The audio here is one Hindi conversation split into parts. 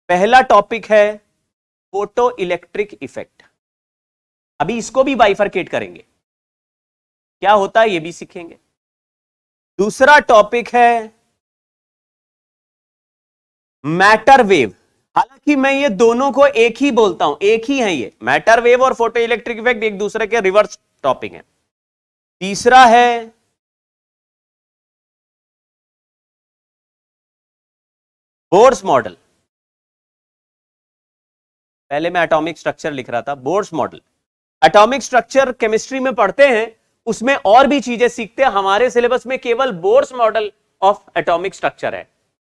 पहला टॉपिक है फोटो इलेक्ट्रिक इफेक्ट। अभी इसको भी बाइफरकेट करेंगे, क्या होता है ये भी सीखेंगे। दूसरा टॉपिक है मैटर वेव। हालांकि मैं ये दोनों को एक ही बोलता हूं, एक ही है ये, मैटर वेव और फोटो इलेक्ट्रिक इफेक्ट एक दूसरे के रिवर्स टॉपिक हैं। तीसरा है बोर्स मॉडल। पहले मैं एटॉमिक स्ट्रक्चर लिख रहा था, Bohr's model. Atomic structure chemistry में पढ़ते हैं, उसमें और भी चीजें सीखते हैं। हमारे सिलेबस में केवल Bohr's model of atomic structure है।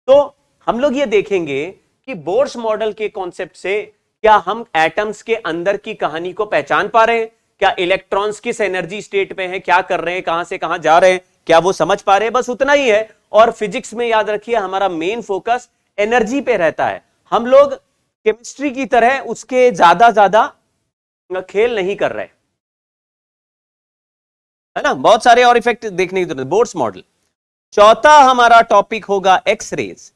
तो हम लोग ये देखेंगे कि बोर्स मॉडल के कॉन्सेप्ट से क्या हम एटम्स के अंदर की कहानी को पहचान पा रहे हैं, क्या इलेक्ट्रॉन्स किस एनर्जी स्टेट में है, क्या कर रहे हैं, कहां से कहां जा रहे हैं, क्या वो समझ पा रहे हैं, बस उतना ही है। और फिजिक्स में याद रखिए हमारा मेन फोकस एनर्जी पे रहता है। हम लोग केमिस्ट्री की तरह उसके ज्यादा खेल नहीं कर रहे, है ना। बहुत सारे और इफेक्ट देखने की जरूरत। Bohr's model. चौथा हमारा टॉपिक होगा एक्स रेज।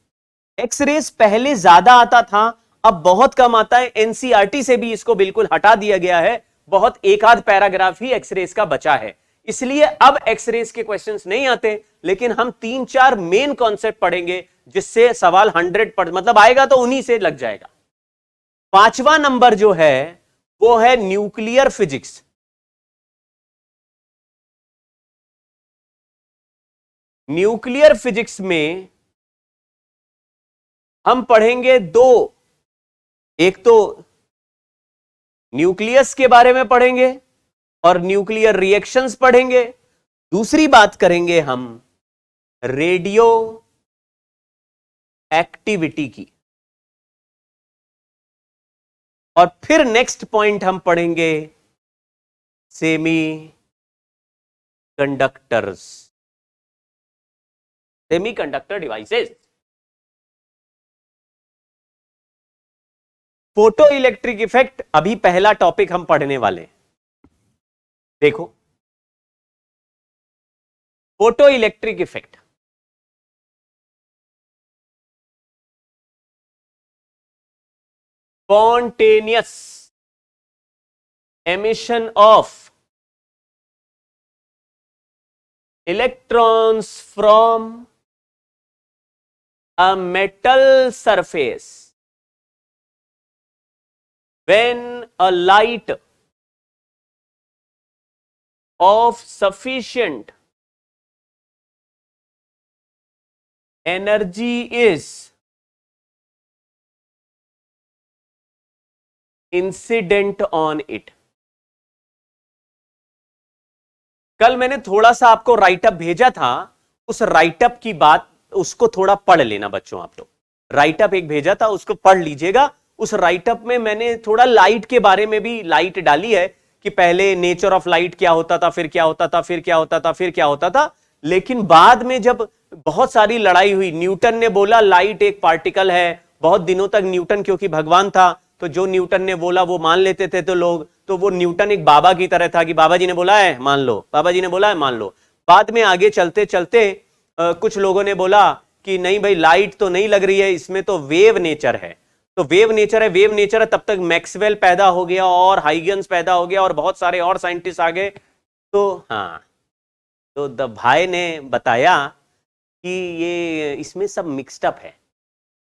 एक्स रेज पहले ज्यादा आता था, अब बहुत कम आता है। एनसीईआरटी से भी इसको बिल्कुल हटा दिया गया है, बहुत एक आध पैराग्राफ ही एक्स रेज का बचा है, इसलिए अब एक्स रेज के क्वेश्चंस नहीं आते। लेकिन हम 3-4 मेन कॉन्सेप्ट पढ़ेंगे जिससे सवाल 100% मतलब आएगा तो उन्हीं से लग जाएगा। पांचवा नंबर जो है वो है न्यूक्लियर फिजिक्स। न्यूक्लियर फिजिक्स में हम पढ़ेंगे दो, एक तो न्यूक्लियस के बारे में पढ़ेंगे और न्यूक्लियर रिएक्शंस पढ़ेंगे। दूसरी बात करेंगे हम रेडियो एक्टिविटी की। और फिर नेक्स्ट पॉइंट हम पढ़ेंगे semi conductors, semiconductor devices. Photo electric effect अभी पहला टॉपिक हम पढ़ने वाले हैं। देखो photo electric effect, spontaneous emission of electrons from a metal surface when a light of sufficient energy is incident on it. कल मैंने थोड़ा सा आपको राइटअप भेजा था, उस राइटअप की बात उसको थोड़ा पढ़ लेना बच्चों। आप लोग राइटअप एक भेजा था, उसको पढ़ लीजिएगा। उस राइटअप में मैंने थोड़ा लाइट के बारे में भी लाइट डाली है कि पहले नेचर ऑफ लाइट क्या होता था, फिर क्या होता था, फिर क्या होता था, फिर क्या होता था। लेकिन बाद में जब बहुत सारी लड़ाई हुई, न्यूटन ने बोला लाइट एक पार्टिकल है। बहुत दिनों तक न्यूटन क्योंकि भगवान था तो जो न्यूटन ने बोला वो मान लेते थे तो लोग, तो वो न्यूटन एक बाबा की तरह था कि बाबा जी ने बोला है मान लो, बाबा जी ने बोला है मान लो। बाद में आगे चलते चलते कुछ लोगों ने बोला कि नहीं भाई लाइट तो नहीं लग रही है, इसमें तो वेव नेचर है। तो वेव नेचर है, वेव नेचर है। तब तक मैक्सवेल पैदा हो गया और हाइगन्स पैदा हो गया और बहुत सारे और साइंटिस्ट आ गए। तो हाँ, तो द भाई ने बताया कि ये इसमें सब मिक्सड अप है,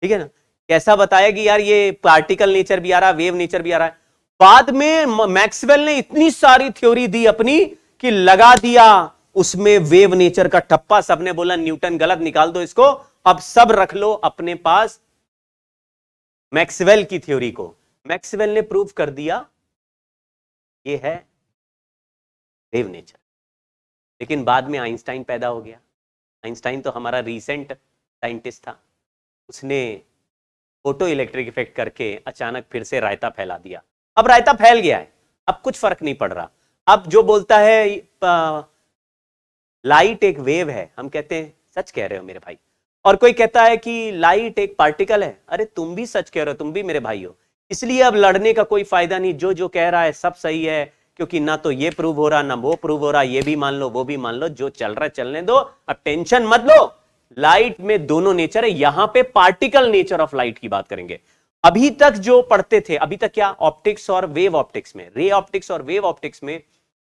ठीक है ना। कैसा बताया कि यार ये पार्टिकल नेचर भी आ रहा है, वेव नेचर भी आ रहा है। बाद में मैक्सवेल ने इतनी सारी थ्योरी दी अपनी कि लगा दिया उसमें वेव नेचर का ठप्पा। सबने बोला न्यूटन गलत, निकाल दो इसको। अब सब रख लो अपने पास मैक्सवेल की थ्योरी को। मैक्सवेल ने प्रूव कर दिया ये है वेव नेचर। लेकिन बाद में आइंस्टाइन पैदा हो गया। आइंस्टाइन तो हमारा रीसेंट साइंटिस्ट था, उसने फोटो इलेक्ट्रिक इफेक्ट करके अचानक फिर से रायता फैला दिया। अब रायता फैल गया है, अब कुछ फर्क नहीं पड़ रहा। अब जो बोलता है लाइट एक वेव है, हम कहते हैं सच कह रहे हो मेरे भाई। और कोई कहता है कि लाइट एक पार्टिकल है, अरे तुम भी सच कह रहे हो, तुम भी मेरे भाई हो। इसलिए अब लड़ने का कोई फायदा नहीं, जो जो कह रहा है सब सही है, क्योंकि ना तो ये प्रूव हो रहा ना वो प्रूव हो रहा। ये भी मान लो वो भी मान लो, जो चल रहा है चलने दो, अब टेंशन मत लो। लाइट में दोनों नेचर है। यहां पे पार्टिकल नेचर ऑफ लाइट की बात करेंगे। अभी तक जो पढ़ते थे, अभी तक क्या, ऑप्टिक्स और वेव ऑप्टिक्स में, रे ऑप्टिक्स और वेव ऑप्टिक्स में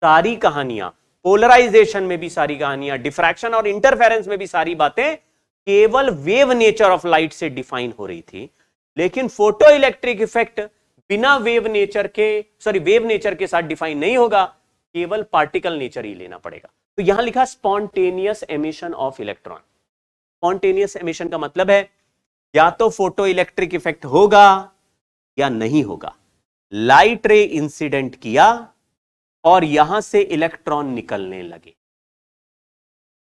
सारी कहानियां, पोलराइजेशन में भी सारी कहानियां, डिफ्रैक्शन और इंटरफेरेंस में भी सारी बातें केवल वेव नेचर ऑफ लाइट से डिफाइन हो रही थी। लेकिन फोटो इलेक्ट्रिक इफेक्ट बिना वेव नेचर के साथ डिफाइन नहीं होगा, केवल पार्टिकल नेचर ही लेना पड़ेगा। तो यहां लिखा spontaneous emission of electron. Spontaneous emission का मतलब है या तो फोटो इलेक्ट्रिक इफेक्ट होगा या नहीं होगा। लाइट रे इंसिडेंट किया और यहां से इलेक्ट्रॉन निकलने लगे।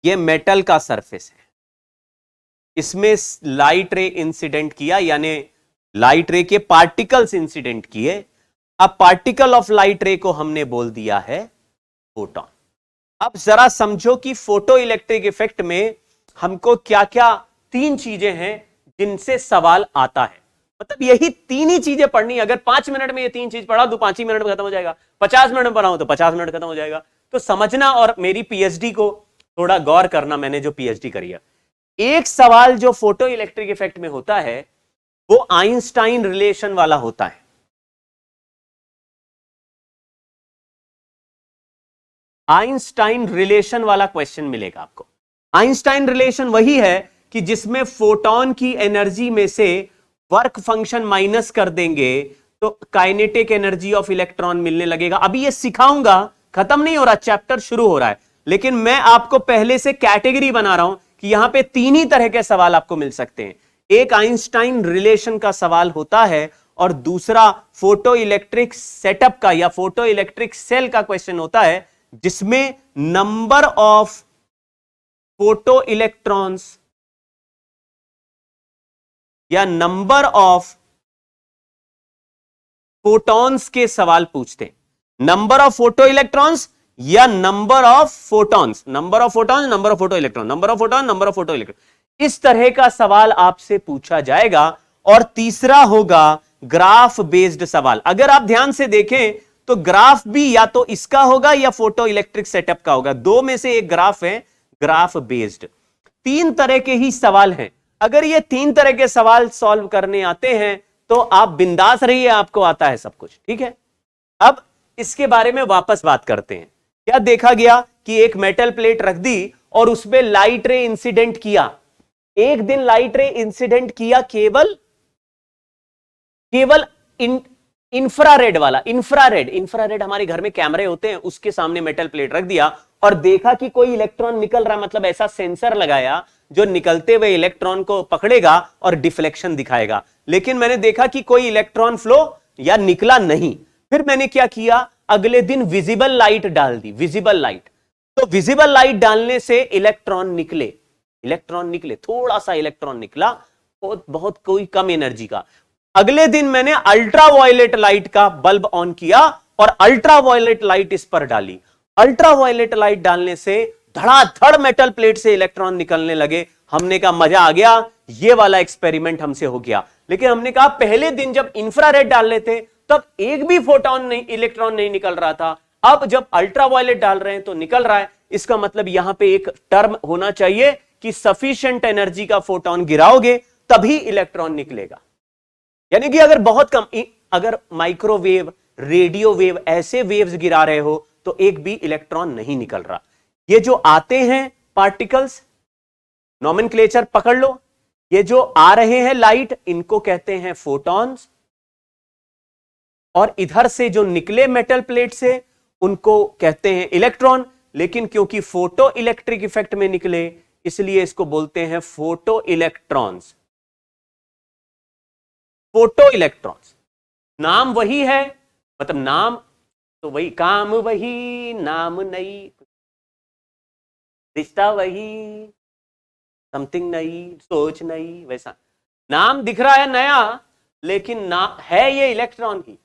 यह मेटल का सरफेस है, इसमें लाइट रे इंसिडेंट किया, यानी लाइट रे के पार्टिकल्स इंसिडेंट किए। अब पार्टिकल ऑफ लाइट रे को हमने बोल दिया है फोटॉन। अब जरा समझो कि फोटो इलेक्ट्रिक इफेक्ट में हमको क्या क्या तीन चीजें हैं जिनसे सवाल आता है। मतलब यही तीन ही चीजें पढ़नी, अगर 5 मिनट में ये तीन चीज पढ़ा तो 5 ही मिनट में खत्म हो जाएगा, 50 मिनट में पढ़ाऊं तो 50 मिनट खत्म हो जाएगा। तो समझना और मेरी पीएचडी को थोड़ा गौर करना, मैंने जो पीएचडी करी है। एक सवाल जो फोटो इलेक्ट्रिक इफेक्ट में होता है वो आइंस्टाइन रिलेशन वाला होता है। आइंस्टाइन रिलेशन वाला क्वेश्चन मिलेगा आपको। आइंस्टाइन रिलेशन वही है कि जिसमें फोटॉन की एनर्जी में से वर्क फंक्शन माइनस कर देंगे तो काइनेटिक एनर्जी ऑफ इलेक्ट्रॉन मिलने लगेगा। अभी ये सिखाऊंगा, खत्म नहीं हो रहा, चैप्टर शुरू हो रहा है, लेकिन मैं आपको पहले से कैटेगरी बना रहा हूं कि यहां पे तीन ही तरह के सवाल आपको मिल सकते हैं। एक आइंस्टाइन रिलेशन का सवाल होता है और दूसरा फोटो इलेक्ट्रिक सेटअप का या फोटो इलेक्ट्रिक सेल का क्वेश्चन होता है, जिसमें नंबर ऑफ फोटो इलेक्ट्रॉन्स या नंबर ऑफ फोटॉन्स के सवाल पूछते हैं। नंबर ऑफ फोटो इलेक्ट्रॉन्स या number of photons, number of photons, number of photo electron, number of photon, number of photo electron, इस तरह का सवाल आपसे पूछा जाएगा। और तीसरा होगा ग्राफ बेस्ड सवाल। अगर आप ध्यान से देखें तो ग्राफ भी या तो इसका होगा या फोटो इलेक्ट्रिक सेटअप का होगा, दो में से एक ग्राफ है ग्राफ बेस्ड। तीन तरह के ही सवाल हैं। अगर ये तीन तरह के सवाल सॉल्व करने आते हैं तो आप बिंदास रहिए, आपको आता है सब कुछ, ठीक है। अब इसके बारे में वापस बात करते हैं। क्या देखा गया कि एक मेटल प्लेट रख दी और उसमें लाइट रे इंसिडेंट किया। एक दिन लाइट रे इंसिडेंट किया केवल इंफ्रारेड वाला। इंफ्रारेड हमारे घर में कैमरे होते हैं, उसके सामने मेटल प्लेट रख दिया और देखा कि कोई इलेक्ट्रॉन निकल रहा, मतलब ऐसा सेंसर लगाया जो निकलते हुए इलेक्ट्रॉन को पकड़ेगा और डिफ्लेक्शन दिखाएगा। लेकिन मैंने देखा कि कोई इलेक्ट्रॉन फ्लो या निकला नहीं। फिर मैंने क्या किया, अगले दिन विजिबल लाइट डाल दी, विजिबल लाइट। तो विजिबल लाइट डालने से इलेक्ट्रॉन निकले, थोड़ा सा इलेक्ट्रॉन निकला, बहुत कोई कम एनर्जी का। अगले दिन मैंने अल्ट्रावायलेट लाइट का बल्ब ऑन किया और अल्ट्रावायलेट लाइट इस पर डाली। अल्ट्रावायलेट लाइट डालने से धड़ाधड़ मेटल प्लेट से इलेक्ट्रॉन निकलने लगे। हमने कहा मजा आ गया, ये वाला एक्सपेरिमेंट हमसे हो गया। लेकिन हमने कहा पहले दिन जब इंफ्रारेड डाल रहे थे तब एक भी फोटोन नहीं, इलेक्ट्रॉन नहीं निकल रहा था। अब जब अल्ट्रावायलेट डाल रहे हैं तो निकल रहा है। इसका मतलब यहां पे एक टर्म होना चाहिए कि सफिशिएंट एनर्जी का फोटोन गिराओगे तभी इलेक्ट्रॉन निकलेगा। यानी कि अगर बहुत कम, अगर माइक्रोवेव, रेडियो वेव, ऐसे वेव्स गिरा रहे हो तो एक भी इलेक्ट्रॉन नहीं निकल रहा। ये जो आते हैं पार्टिकल्स, नॉमेनक्लेचर पकड़ लो, ये जो आ रहे हैं लाइट, इनको कहते हैं फोटॉन्स। और इधर से जो निकले मेटल प्लेट से उनको कहते हैं इलेक्ट्रॉन। लेकिन क्योंकि फोटो इलेक्ट्रिक इफेक्ट में निकले इसलिए इसको बोलते हैं फोटो इलेक्ट्रॉन्स। फोटो इलेक्ट्रॉन्स, नाम वही है, मतलब नाम तो वही, काम वही, नाम नहीं, रिश्ता वही, समथिंग नहीं, सोच नहीं, वैसा। नाम दिख रहा है नया, लेकिन ना है ये इलेक्ट्रॉन ही।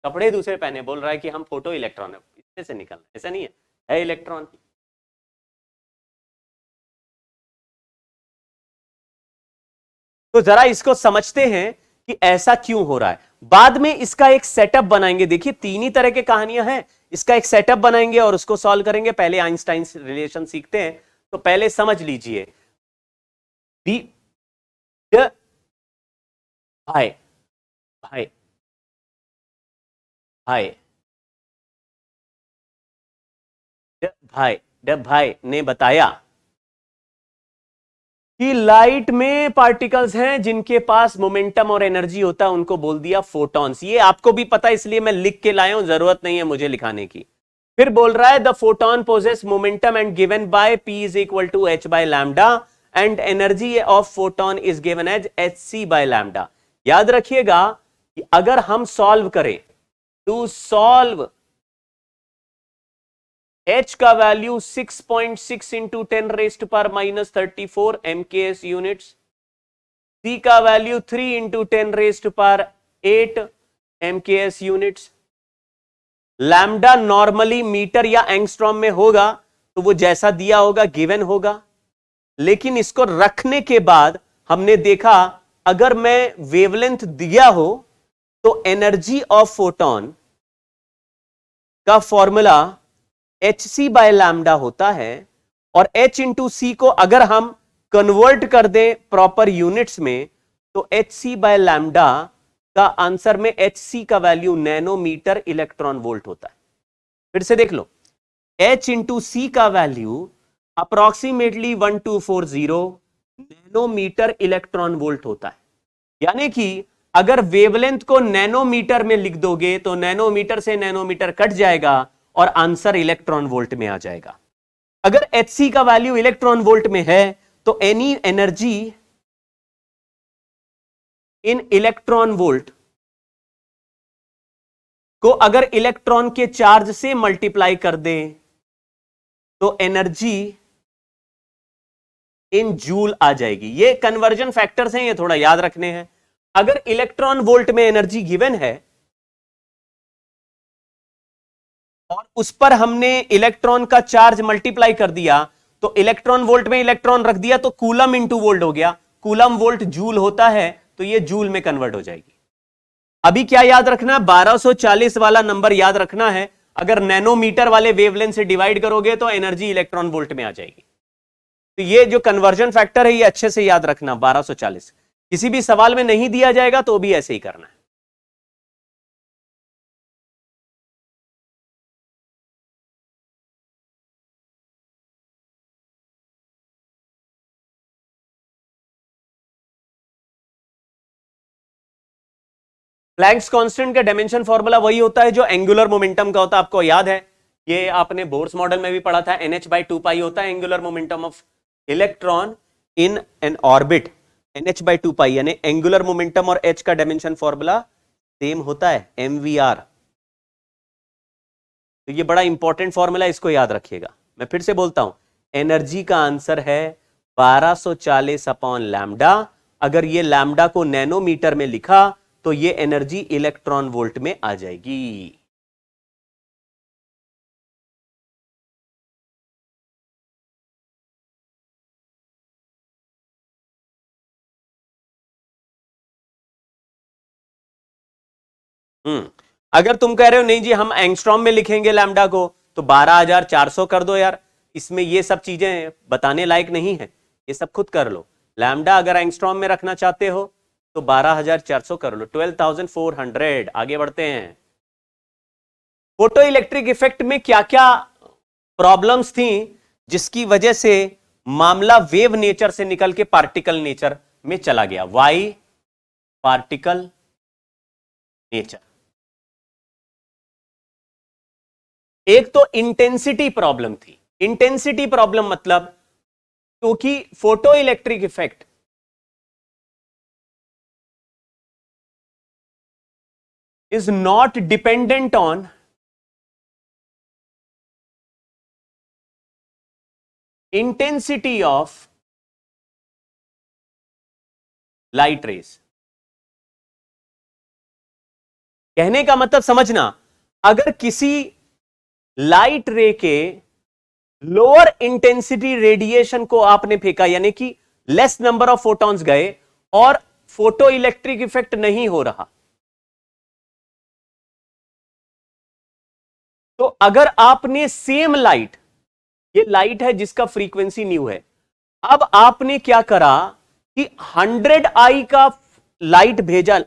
कपड़े दूसरे पहने, बोल रहा है कि हम फोटो इलेक्ट्रॉन है, इसमें से निकलना, ऐसा नहीं है इलेक्ट्रॉन ही। तो जरा इसको समझते हैं कि ऐसा क्यों हो रहा है। बाद में इसका एक सेटअप बनाएंगे। देखिए तीन ही तरह की कहानियां हैं, इसका एक सेटअप बनाएंगे और उसको सॉल्व करेंगे। पहले आइंस्टाइन रिलेशन सीखते हैं, तो पहले समझ लीजिए भाई भाई भाई भाई ने बताया कि लाइट में पार्टिकल्स हैं जिनके पास मोमेंटम और एनर्जी होता है, उनको बोल दिया फोटॉन्स। ये आपको भी पता है, इसलिए मैं लिख के लाया हूं, जरूरत नहीं है मुझे लिखाने की। फिर बोल रहा है the photon possesses momentum and given by P is equal to H by lambda and energy of photon is given as H C by lambda. याद रखिएगा कि अगर हम सॉल्व करें, टू सॉल्व H का वैल्यू 6.6 इंटू 10 रेस्ट पर माइनस 34 MKS यूनिट्स, C का वैल्यू 3 इंटू 10 रेस्ट पर 8 MKS units. Lambda normally metre या एंगस्ट्रॉम में होगा तो वो जैसा दिया होगा गिवन होगा, लेकिन इसको रखने के बाद हमने देखा अगर मैं वेवलेंथ दिया हो तो एनर्जी ऑफ फोटोन का फॉर्मूला hc बाय लैम्डा होता है, और h इंटू सी को अगर हम कन्वर्ट कर दें प्रॉपर यूनिट्स में तो hc बाय लैम्डा का आंसर में hc का वैल्यू नैनोमीटर इलेक्ट्रॉन वोल्ट होता है। फिर से देख लो, h इंटू सी का value approximately 1240 nanometre electron volt होता है। यानी कि अगर वेवलेंथ को नैनोमीटर में लिख दोगे तो नैनोमीटर से नैनोमीटर कट जाएगा और आंसर इलेक्ट्रॉन वोल्ट में आ जाएगा। अगर hc का वैल्यू इलेक्ट्रॉन वोल्ट में है तो any energy in electron volt को अगर इलेक्ट्रॉन के चार्ज से मल्टीप्लाई कर दें तो एनर्जी इन जूल आ जाएगी। ये कन्वर्जन फैक्टर्स हैं, ये थोड़ा याद रखने हैं। अगर इलेक्ट्रॉन वोल्ट में एनर्जी गिवन है और उस पर हमने इलेक्ट्रॉन का चार्ज मल्टीप्लाई कर दिया तो इलेक्ट्रॉन वोल्ट में इलेक्ट्रॉन रख दिया तो कूलम इंटू वोल्ट हो गया। कूलम वोल्ट जूल होता है तो ये जूल में कन्वर्ट हो जाएगी। अभी क्या याद रखना, 1240 वाला नंबर याद रखना है। अगर नैनोमीटर वाले वेवलेंथ से डिवाइड करोगे तो एनर्जी इलेक्ट्रॉन वोल्ट में आ जाएगी। तो ये जो कन्वर्जन फैक्टर है ये अच्छे से याद रखना, 1240। किसी भी सवाल में नहीं दिया जाएगा तो भी ऐसे ही करना है। प्लैंक्स कांस्टेंट का डायमेंशन फॉर्मूला वही होता है जो एंगुलर मोमेंटम का होता है, आपको याद है। ये आपने बोर्स मॉडल में भी पढ़ा था, NH/2π होता है angular momentum of electron in an orbit. NH/2π यानी एंगुलर मोमेंटम और H का डायमेंशन फॉर्मूला सेम होता है, MVR। तो ये बड़ा इंपॉर्टेंट फॉर्मूला, इसको याद रखिएगा। मैं फिर से बोलता हूं, एनर्जी का आंसर है 1240 अपॉन लैम्डा। अगर ये लैम्डा को नैनोमीटर में लिखा तो ये एनर्जी इलेक्ट्रॉन वोल्ट में आ जाएगी। अगर तुम कह रहे हो नहीं जी हम एंगस्ट्रॉम में लिखेंगे लैम्डा को तो 12400 कर दो यार, इसमें ये सब चीजें बताने लायक नहीं है, ये सब खुद कर लो। लैम्डा अगर एंगस्ट्रॉम में रखना चाहते हो तो 12400 कर लो, 12400। आगे बढ़ते हैं। फोटो इलेक्ट्रिक इफेक्ट में क्या क्या प्रॉब्लम्स थी जिसकी वजह से मामला वेव नेचर से निकल के पार्टिकल नेचर में चला गया। Why particle nature. एक तो इंटेंसिटी प्रॉब्लम थी। इंटेंसिटी प्रॉब्लम मतलब क्योंकि photoelectric effect is not dependent on intensity of light rays। कहने का मतलब समझना, अगर किसी लाइट रे के लोअर इंटेंसिटी रेडिएशन को आपने फेंका, यानी कि लेस नंबर ऑफ फोटॉन्स गए और फोटो इलेक्ट्रिक इफेक्ट नहीं हो रहा, तो अगर आपने सेम लाइट, ये लाइट है जिसका फ्रीक्वेंसी न्यू है, अब आपने क्या करा कि 100 I का लाइट भेजा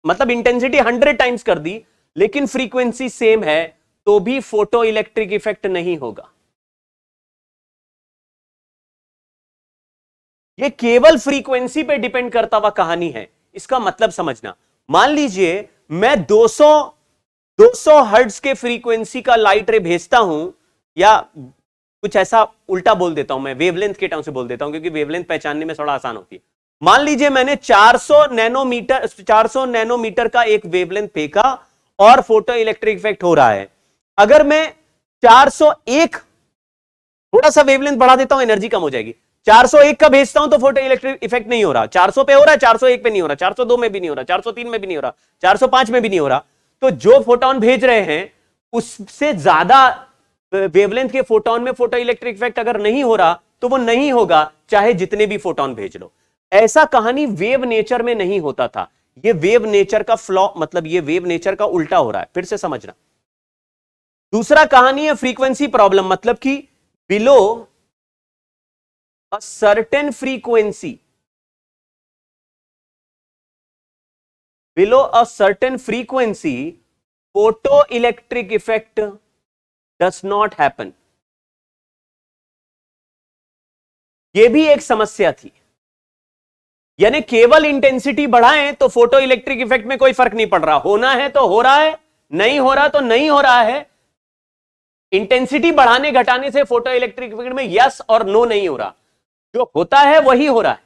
मतलब इंटेंसिटी 100 टाइम्स कर दी लेकिन फ्रीक्वेंसी सेम है तो भी फोटो इलेक्ट्रिक इफेक्ट नहीं होगा। ये केवल फ्रीक्वेंसी पे डिपेंड करता हुआ कहानी है। इसका मतलब समझना, मान लीजिए मैं 200 हर्ट्ज के फ्रीक्वेंसी का लाइट रे भेजता हूं, या कुछ ऐसा उल्टा बोल देता हूं, मैं वेवलेंथ के टर्म से बोल देता हूं क्योंकि वेवलेंथ पहचानने में थोड़ा आसान होती है। मान लीजिए मैंने 400 नैनोमीटर का एक वेवलेंथ फेंका और फोटो इलेक्ट्रिक इफेक्ट हो रहा है। अगर मैं 401 थोड़ा सा वेवलेंथ बढ़ा देता हूं, एनर्जी कम हो जाएगी। 401 का भेजता हूं तो फोटो इलेक्ट्रिक इफेक्ट नहीं हो रहा। 400 पे हो रहा है, 401 पे नहीं हो रहा, 402 में भी नहीं हो रहा, 403 में भी नहीं हो रहा, 405 में भी नहीं हो रहा। तो जो फोटोन भेज रहे हैं उससे ज्यादा वेवलेंथ के फोटोन में फोटो इलेक्ट्रिक इफेक्ट अगर नहीं हो रहा तो वो नहीं होगा, चाहे जितने भी फोटोन भेज लो। ऐसा कहानी वेव नेचर में नहीं होता था। ये वेव नेचर का फ्लॉ, मतलब ये वेव नेचर का उल्टा हो रहा है। फिर से समझना। दूसरा कहानी है फ्रीक्वेंसी प्रॉब्लम, मतलब कि below a certain frequency, below a certain frequency photo electric effect does not happen. यह भी एक समस्या थी। यानी केवल इंटेंसिटी बढ़ाएं तो फोटो इलेक्ट्रिक इफेक्ट में कोई फर्क नहीं पड़ रहा। होना है तो हो रहा है, नहीं हो रहा तो नहीं हो रहा है। इंटेंसिटी बढ़ाने घटाने से फोटो इलेक्ट्रिक इफेक्ट में यस और नो नहीं हो रहा, जो होता है वही हो रहा है।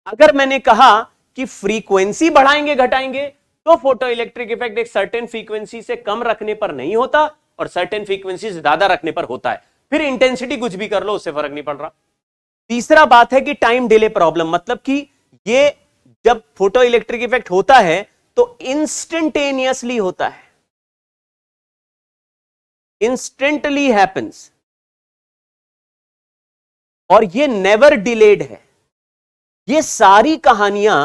अगर मैंने कहा कि फ्रीक्वेंसी बढ़ाएंगे घटाएंगे तो फोटो इलेक्ट्रिक इफेक्ट एक सर्टेन फ्रीक्वेंसी से कम रखने पर नहीं होता और सर्टेन फ्रीक्वेंसी से ज्यादा रखने पर होता है। फिर इंटेंसिटी कुछ भी कर लो, उससे फर्क नहीं पड़ रहा। तीसरा बात है कि टाइम डिले प्रॉब्लम, मतलब कि ये जब फोटो इलेक्ट्रिक इफेक्ट होता है तो इंस्टेंटेनियसली होता है, इंस्टेंटली हैपेंस, और ये नेवर डिलेड है। ये सारी कहानियां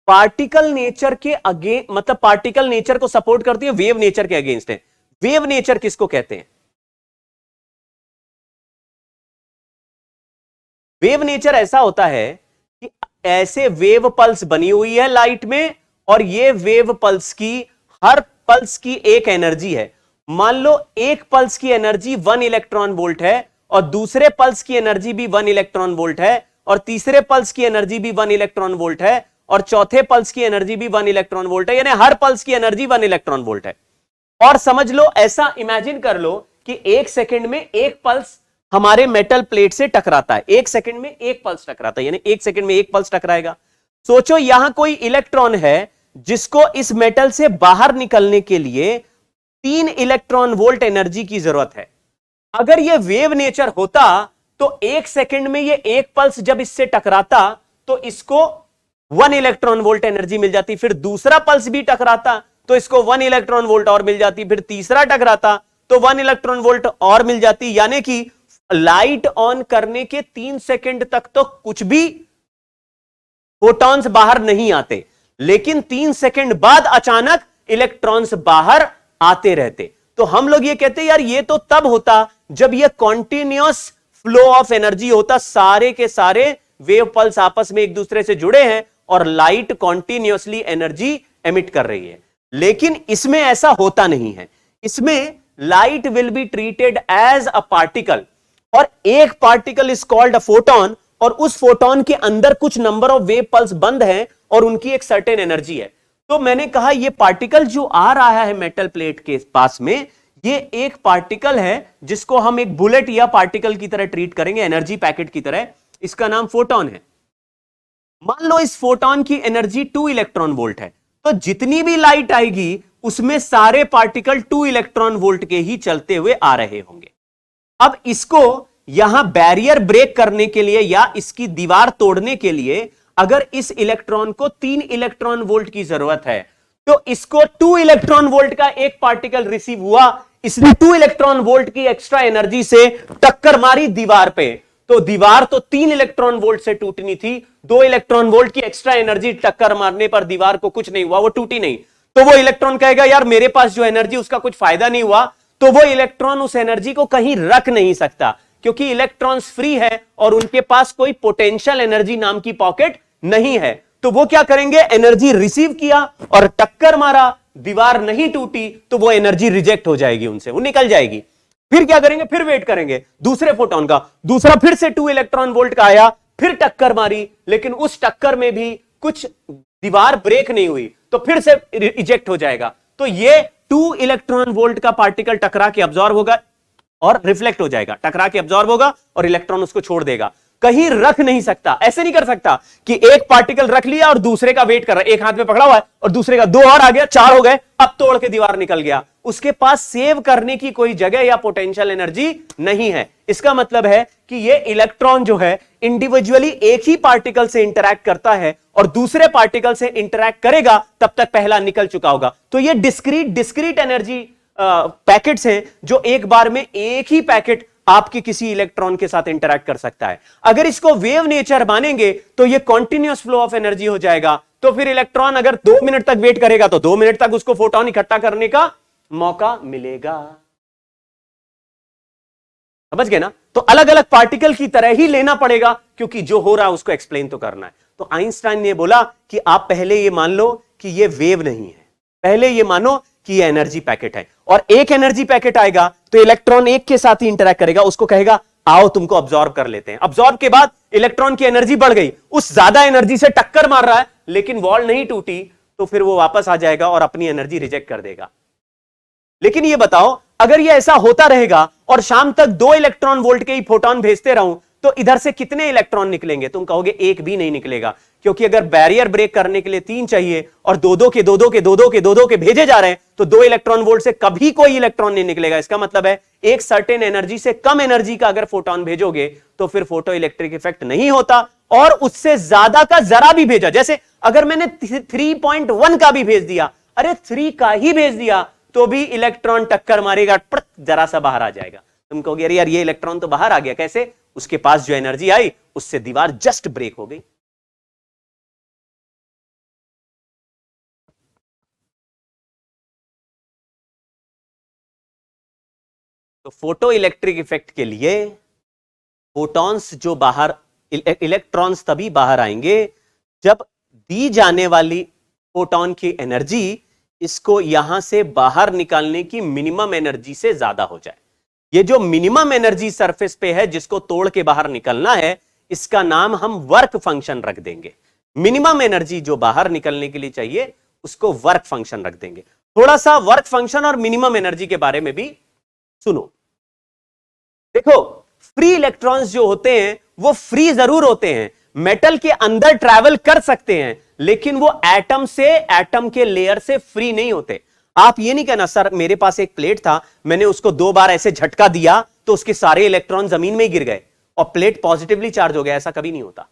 पार्टिकल नेचर के अगेंस्ट, मतलब पार्टिकल नेचर को सपोर्ट करती है, वेव नेचर के अगेंस्ट है। वेव नेचर किसको कहते हैं? वेव नेचर ऐसा होता है कि ऐसे वेव पल्स बनी हुई है लाइट में, और ये वेव पल्स की, हर पल्स की एक एनर्जी है। मान लो एक पल्स की एनर्जी 1 इलेक्ट्रॉन वोल्ट है, और दूसरे पल्स की एनर्जी भी 1 इलेक्ट्रॉन वोल्ट है, और तीसरे पल्स की एनर्जी भी 1 इलेक्ट्रॉन वोल्ट है, और चौथे पल्स की एनर्जी भी 1 इलेक्ट्रॉन वोल्ट है। यानी हर पल्स की एनर्जी 1 इलेक्ट्रॉन वोल्ट है। और समझ लो, ऐसा इमेजिन कर लो कि एक सेकंड में एक पल्स हमारे मेटल प्लेट से टकराता है। एक सेकंड में एक पल्स टकराता है, यानी एक सेकंड में एक पल्स टकराएगा। सोचो यहां कोई इलेक्ट्रॉन है जिसको इस मेटल से बाहर निकलने के लिए 3 इलेक्ट्रॉन वोल्ट एनर्जी की जरूरत है। अगर यह वेव नेचर होता तो एक सेकंड में ये एक पल्स जब इससे टकराता तो इसको 1 इलेक्ट्रॉन वोल्ट एनर्जी मिल जाती, फिर दूसरा पल्स भी टकराता तो इसको 1 इलेक्ट्रॉन वोल्ट और मिल जाती, फिर तीसरा टकराता तो 1 इलेक्ट्रॉन वोल्ट और मिल जाती। यानी कि लाइट ऑन करने के 3 सेकंड तक तो कुछ भी फोटॉन्स बाहर नहीं आते, लेकिन 3 सेकंड बाद अचानक इलेक्ट्रॉन्स बाहर आते रहते। तो हम लोग ये कहते हैं यार ये तो तब होता जब ये कॉन्टिन्यूअस फ्लो ऑफ एनर्जी होता, सारे के सारे वेव पल्स आपस में एक दूसरे से जुड़े हैं और लाइट कॉन्टिन्यूअसली एनर्जी एमिट कर रही है। लेकिन इसमें ऐसा होता नहीं है। इसमें light will be treated as a particle, और एक particle is called a photon, और उस फोटोन के अंदर कुछ नंबर ऑफ वेव पल्स बंद हैं और उनकी एक सर्टेन एनर्जी है। तो मैंने कहा ये पार्टिकल जो आ रहा है मेटल प्लेट के पास में, ये एक पार्टिकल है जिसको हम एक बुलेट या पार्टिकल की तरह ट्रीट करेंगे, एनर्जी पैकेट की तरह। इसका नाम फोटोन है। मान लो इस फोटोन की एनर्जी 2 इलेक्ट्रॉन वोल्ट है, तो जितनी भी लाइट आएगी उसमें सारे पार्टिकल 2 इलेक्ट्रॉन वोल्ट के ही चलते हुए आ रहे होंगे। अब इसको यहां बैरियर ब्रेक करने के लिए या इसकी दीवार तोड़ने के लिए अगर इस इलेक्ट्रॉन को 3 इलेक्ट्रॉन वोल्ट की जरूरत है, तो इसको 2 इलेक्ट्रॉन वोल्ट का एक पार्टिकल रिसीव हुआ, इसने 2 इलेक्ट्रॉन वोल्ट की एक्स्ट्रा एनर्जी से टक्कर मारी दीवार पे, तो दीवार तो 3 इलेक्ट्रॉन वोल्ट से टूटनी थी, 2 इलेक्ट्रॉन वोल्ट की एक्स्ट्रा एनर्जी टक्कर मारने पर दीवार को कुछ नहीं हुआ, वो टूटी नहीं। तो वो इलेक्ट्रॉन कहेगा यार मेरे पास जो एनर्जी उसका कुछ फायदा नहीं हुआ, तो वो इलेक्ट्रॉन उस एनर्जी को कहीं रख नहीं सकता, क्योंकि इलेक्ट्रॉन्स फ्री है और उनके पास कोई पोटेंशियल एनर्जी नाम की पॉकेट नहीं है। तो वो क्या करेंगे, एनर्जी रिसीव किया और टक्कर मारा, दीवार नहीं टूटी, तो वो एनर्जी रिजेक्ट हो जाएगी उनसे, वो निकल जाएगी। फिर क्या करेंगे, फिर वेट करेंगे दूसरे फोटोन का, दूसरा फिर से 2 इलेक्ट्रॉन वोल्ट का आया, फिर टक्कर मारी, लेकिन उस टक्कर में भी कुछ दीवार ब्रेक नहीं हुई, तो फिर से इजेक्ट हो जाएगा। तो ये 2 इलेक्ट्रॉन वोल्ट का पार्टिकल टकरा के अब्जॉर्ब होगा और रिफ्लेक्ट हो जाएगा, टकरा के अब्जॉर्ब होगा और इलेक्ट्रॉन उसको छोड़ देगा। कहीं रख नहीं सकता, ऐसे नहीं कर सकता कि एक पार्टिकल रख लिया और दूसरे का वेट कर रहा है, एक हाथ में पकड़ा हुआ है और दूसरे का 2 और आ गया, 4 हो गए, अब तोड़ के दीवार निकल गया। उसके पास सेव करने की कोई जगह या पोटेंशियल एनर्जी नहीं है। इसका मतलब है कि ये इलेक्ट्रॉन जो है इंडिविजुअली एक ही पार्टिकल से इंटरैक्ट करता है और दूसरे पार्टिकल से इंटरैक्ट करेगा, तब तक पहला निकल चुका होगा। तो ये डिस्क्रीट एनर्जी पैकेट्स हैं जो एक बार में एक ही पैकेट आपके किसी इलेक्ट्रॉन के साथ इंटरैक्ट कर सकता है। अगर इसको वेव नेचर मानेंगे तो ये कॉन्टिन्यूअस फ्लो ऑफ एनर्जी हो जाएगा। तो फिर इलेक्ट्रॉन अगर 2 मिनट तक वेट करेगा तो 2 मिनट तक उसको फोटोन इकट्ठा करने का मौका मिलेगा। समझ गए ना? तो अलग अलग पार्टिकल की तरह ही लेना पड़ेगा, क्योंकि जो हो रहा है उसको एक्सप्लेन तो करना है। तो आइंस्टाइन ने बोला कि आप पहले ये मान लो कि ये वेव नहीं है, पहले ये मानो कि ये एनर्जी पैकेट है, और एक एनर्जी पैकेट आएगा तो इलेक्ट्रॉन एक के साथ ही इंटरैक्ट करेगा, उसको कहेगा आओ तुमको ऑब्जॉर्व कर लेते हैं। ऑब्जॉर्व के बाद इलेक्ट्रॉन की एनर्जी बढ़ गई, उस ज्यादा एनर्जी से टक्कर मार रहा है, लेकिन वॉल नहीं टूटी, तो फिर वो वापस आ जाएगा और अपनी एनर्जी रिजेक्ट कर देगा। लेकिन ये बताओ, अगर ये ऐसा होता रहेगा और शाम तक 2 इलेक्ट्रॉन वोल्ट के ही फोटोन भेजते रहूं, तो इधर से कितने इलेक्ट्रॉन निकलेंगे? तुम कहोगे एक भी नहीं निकलेगा, क्योंकि अगर बैरियर ब्रेक करने के लिए 3 चाहिए और 2-2 के 2-2 के 2-2 के 2-2 के भेजे जा रहे हैं, तो 2 इलेक्ट्रॉन वोल्ट से कभी कोई इलेक्ट्रॉन नहीं निकलेगा। इसका मतलब है एक सर्टेन एनर्जी से कम एनर्जी का अगर फोटोन भेजोगे तो फिर फोटो इलेक्ट्रिक इफेक्ट नहीं होता, और उससे ज्यादा का जरा भी भेजा, जैसे अगर मैंने 3.1 का भी भेज दिया, अरे 3 का ही भेज दिया, तो भी इलेक्ट्रॉन टक्कर मारेगा, जरा सा बाहर आ जाएगा। तुम कहोगे अरे यार ये इलेक्ट्रॉन तो बाहर आ गया, कैसे? उसके पास जो एनर्जी आई उससे दीवार जस्ट ब्रेक हो गई। तो फोटो इलेक्ट्रिक इफेक्ट के लिए फोटॉन्स जो बाहर, इलेक्ट्रॉन्स तभी बाहर आएंगे जब दी जाने वाली फोटोन की एनर्जी इसको यहां से बाहर निकालने की मिनिमम एनर्जी से ज्यादा हो जाए। ये जो मिनिमम एनर्जी सरफेस पे है जिसको तोड़ के बाहर निकलना है, इसका नाम हम वर्क फंक्शन रख देंगे। मिनिमम एनर्जी जो बाहर निकलने के लिए चाहिए उसको वर्क फंक्शन रख देंगे। थोड़ा सा वर्क फंक्शन और मिनिमम एनर्जी के बारे में भी सुनो। देखो, फ्री इलेक्ट्रॉन्स जो होते हैं वो फ्री जरूर होते हैं, मेटल के अंदर ट्रैवल कर सकते हैं, लेकिन वो एटम से, एटम के लेयर से फ्री नहीं होते। आप ये नहीं कहना सर मेरे पास एक प्लेट था, मैंने उसको 2 बार ऐसे झटका दिया तो उसके सारे इलेक्ट्रॉन जमीन में ही गिर गए और प्लेट पॉजिटिवली चार्ज हो गया, ऐसा कभी नहीं होता।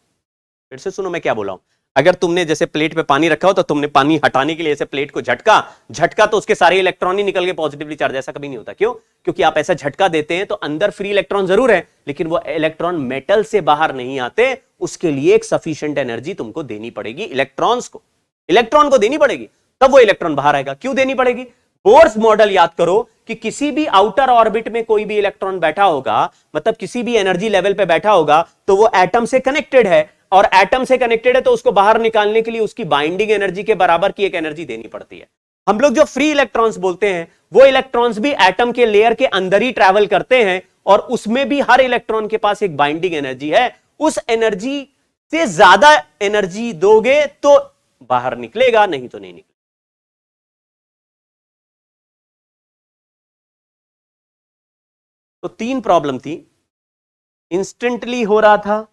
फिर से सुनो मैं क्या बोला हूं। अगर तुमने जैसे प्लेट पे पानी रखा हो तो तुमने पानी हटाने के लिए ऐसे प्लेट को झटका तो उसके सारे इलेक्ट्रॉन ही निकल के पॉजिटिवली चार्ज, ऐसा कभी नहीं होता। क्यों? क्योंकि आप ऐसा झटका देते हैं तो अंदर फ्री इलेक्ट्रॉन जरूर है, लेकिन वो इलेक्ट्रॉन मेटल से बाहर नहीं आते, उसके लिए एक सफिशिएंट एनर्जी तुमको देनी पड़ेगी, इलेक्ट्रॉन को देनी पड़ेगी, तब वो इलेक्ट्रॉन बाहर आएगा। क्यों देनी पड़ेगी? बोर्स मॉडल याद करो कि किसी भी आउटर ऑर्बिट में कोई भी इलेक्ट्रॉन बैठा होगा, मतलब किसी भी एनर्जी लेवल पे बैठा होगा, तो वो एटम से कनेक्टेड है, और एटम से कनेक्टेड है तो उसको बाहर निकालने के लिए उसकी बाइंडिंग एनर्जी के बराबर की एक एनर्जी देनी पड़ती है। हम लोग जो फ्री इलेक्ट्रॉन्स बोलते हैं वो इलेक्ट्रॉन्स भी एटम के लेयर के अंदर ही ट्रैवल करते हैं, और उसमें भी हर इलेक्ट्रॉन के पास एक बाइंडिंग एनर्जी है। उस एनर्जी से ज्यादा एनर्जी दोगे तो बाहर निकलेगा, नहीं तो नहीं निकलेगा। तो 3 प्रॉब्लम थी। इंस्टेंटली हो रहा था,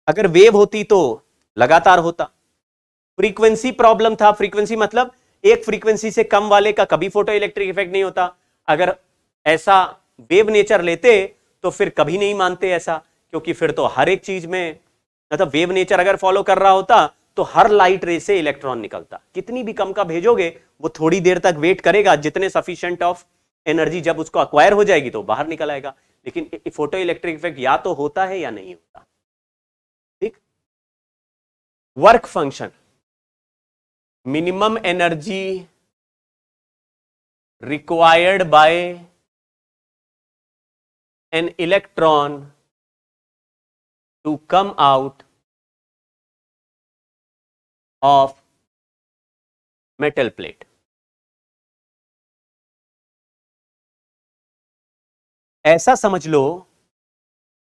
अगर वेव होती तो लगातार होता। फ्रीक्वेंसी प्रॉब्लम था, फ्रीक्वेंसी मतलब एक फ्रीक्वेंसी से कम वाले का कभी फोटो इलेक्ट्रिक इफेक्ट नहीं होता। अगर ऐसा वेव नेचर लेते तो फिर कभी नहीं मानते ऐसा, क्योंकि फिर तो हर एक चीज में, मतलब वेव नेचर अगर फॉलो कर रहा होता तो हर लाइट रे से इलेक्ट्रॉन निकलता। कितनी भी कम का भेजोगे वो थोड़ी देर तक वेट करेगा, जितने सफिशिएंट ऑफ एनर्जी जब उसको अक्वायर हो जाएगी तो बाहर निकल आएगा। लेकिन फोटो इलेक्ट्रिक इफेक्ट या तो होता है या नहीं होता। ठीक, work function, minimum energy required by an electron to come out of metal plate. ऐसा समझ लो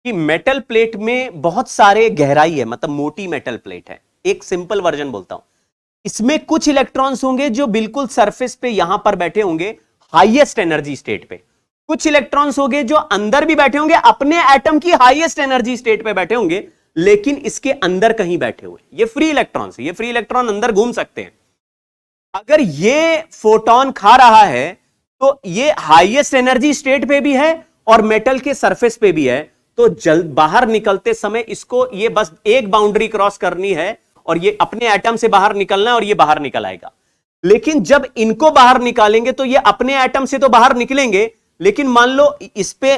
कि मेटल प्लेट में बहुत सारे गहराई है, मतलब मोटी मेटल प्लेट है। एक सिंपल वर्जन बोलता हूं, इसमें कुछ इलेक्ट्रॉन्स होंगे जो बिल्कुल सरफेस पे यहां पर बैठे होंगे हाईएस्ट एनर्जी स्टेट पे, कुछ इलेक्ट्रॉन्स होंगे जो अंदर भी बैठे होंगे, अपने एटम की हाईएस्ट एनर्जी स्टेट पे बैठे होंगे, लेकिन इसके अंदर कहीं बैठे हुए। ये फ्री इलेक्ट्रॉन्स, ये फ्री इलेक्ट्रॉन अंदर घूम सकते हैं। अगर ये फोटोन खा रहा है तो ये हाईएस्ट एनर्जी स्टेट पे भी है और मेटल के सरफेस पे भी है, तो जल्द बाहर निकलते समय इसको ये बस एक बाउंड्री क्रॉस करनी है और ये अपने एटम से बाहर निकलना है और ये बाहर निकल आएगा। लेकिन जब इनको बाहर निकालेंगे तो ये अपने एटम से तो बाहर निकलेंगे, लेकिन मान लो इस पे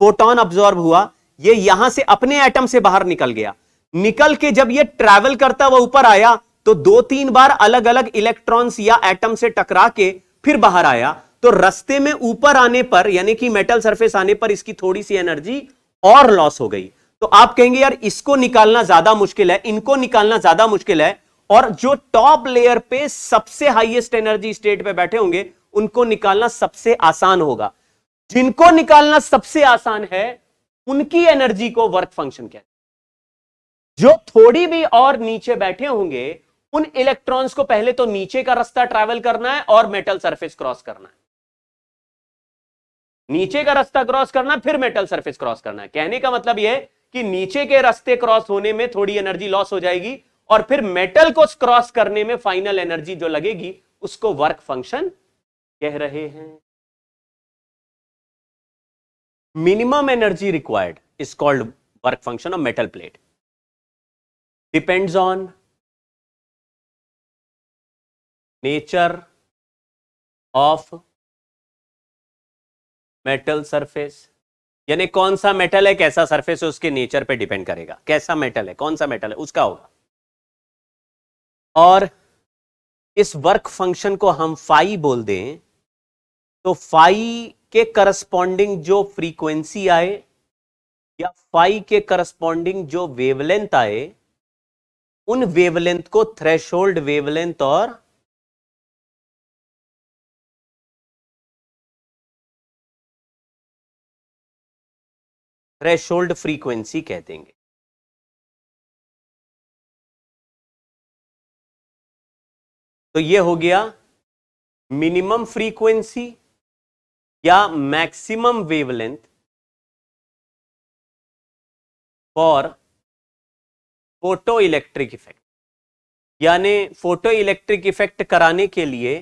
फोटोन अब्सॉर्ब हुआ, ये यहां से अपने एटम से बाहर निकल गया, निकल के जब ये ट्रैवल करता हुआ ऊपर आया तो 2-3 बार अलग अलग इलेक्ट्रॉन्स या एटम से टकरा के फिर बाहर आया, तो रास्ते में ऊपर आने पर यानी कि मेटल सरफेस आने पर इसकी थोड़ी सी एनर्जी और लॉस हो गई। तो आप कहेंगे यार इसको निकालना ज्यादा मुश्किल है, इनको निकालना ज्यादा मुश्किल है, और जो टॉप लेयर पे सबसे हाईएस्ट एनर्जी स्टेट पे बैठे होंगे उनको निकालना सबसे आसान होगा। जिनको निकालना सबसे आसान है उनकी एनर्जी को वर्क फंक्शन कहते हैं। जो थोड़ी भी और नीचे बैठे होंगे उन इलेक्ट्रॉन्स को पहले तो नीचे का रास्ता ट्रैवल करना है और मेटल सरफेस क्रॉस करना है, नीचे का रास्ता क्रॉस करना फिर मेटल सरफेस क्रॉस करना है। कहने का मतलब यह कि नीचे के रास्ते क्रॉस होने में थोड़ी एनर्जी लॉस हो जाएगी और फिर मेटल को क्रॉस करने में फाइनल एनर्जी जो लगेगी उसको वर्क फंक्शन कह रहे हैं। Minimum energy required is called work function of metal plate, depends on nature of metal surface, यानी कौन सा मेटल है, कैसा सरफेस है, उसके नेचर पे डिपेंड करेगा। कैसा मेटल है, कौन सा मेटल है, उसका होगा। और इस वर्क फंक्शन को हम फाई बोल दें तो फाई के करस्पॉन्डिंग जो फ्रीक्वेंसी आए या फाई के करस्पॉन्डिंग जो वेवलेंथ आए, उन वेवलेंथ को थ्रेशोल्ड वेवलेंथ और थ्रेशोल्ड फ्रीक्वेंसी कह देंगे। तो ये हो गया मिनिमम फ्रीक्वेंसी या maximum wavelength for photo electric effect, यानी फोटो इलेक्ट्रिक इफेक्ट कराने के लिए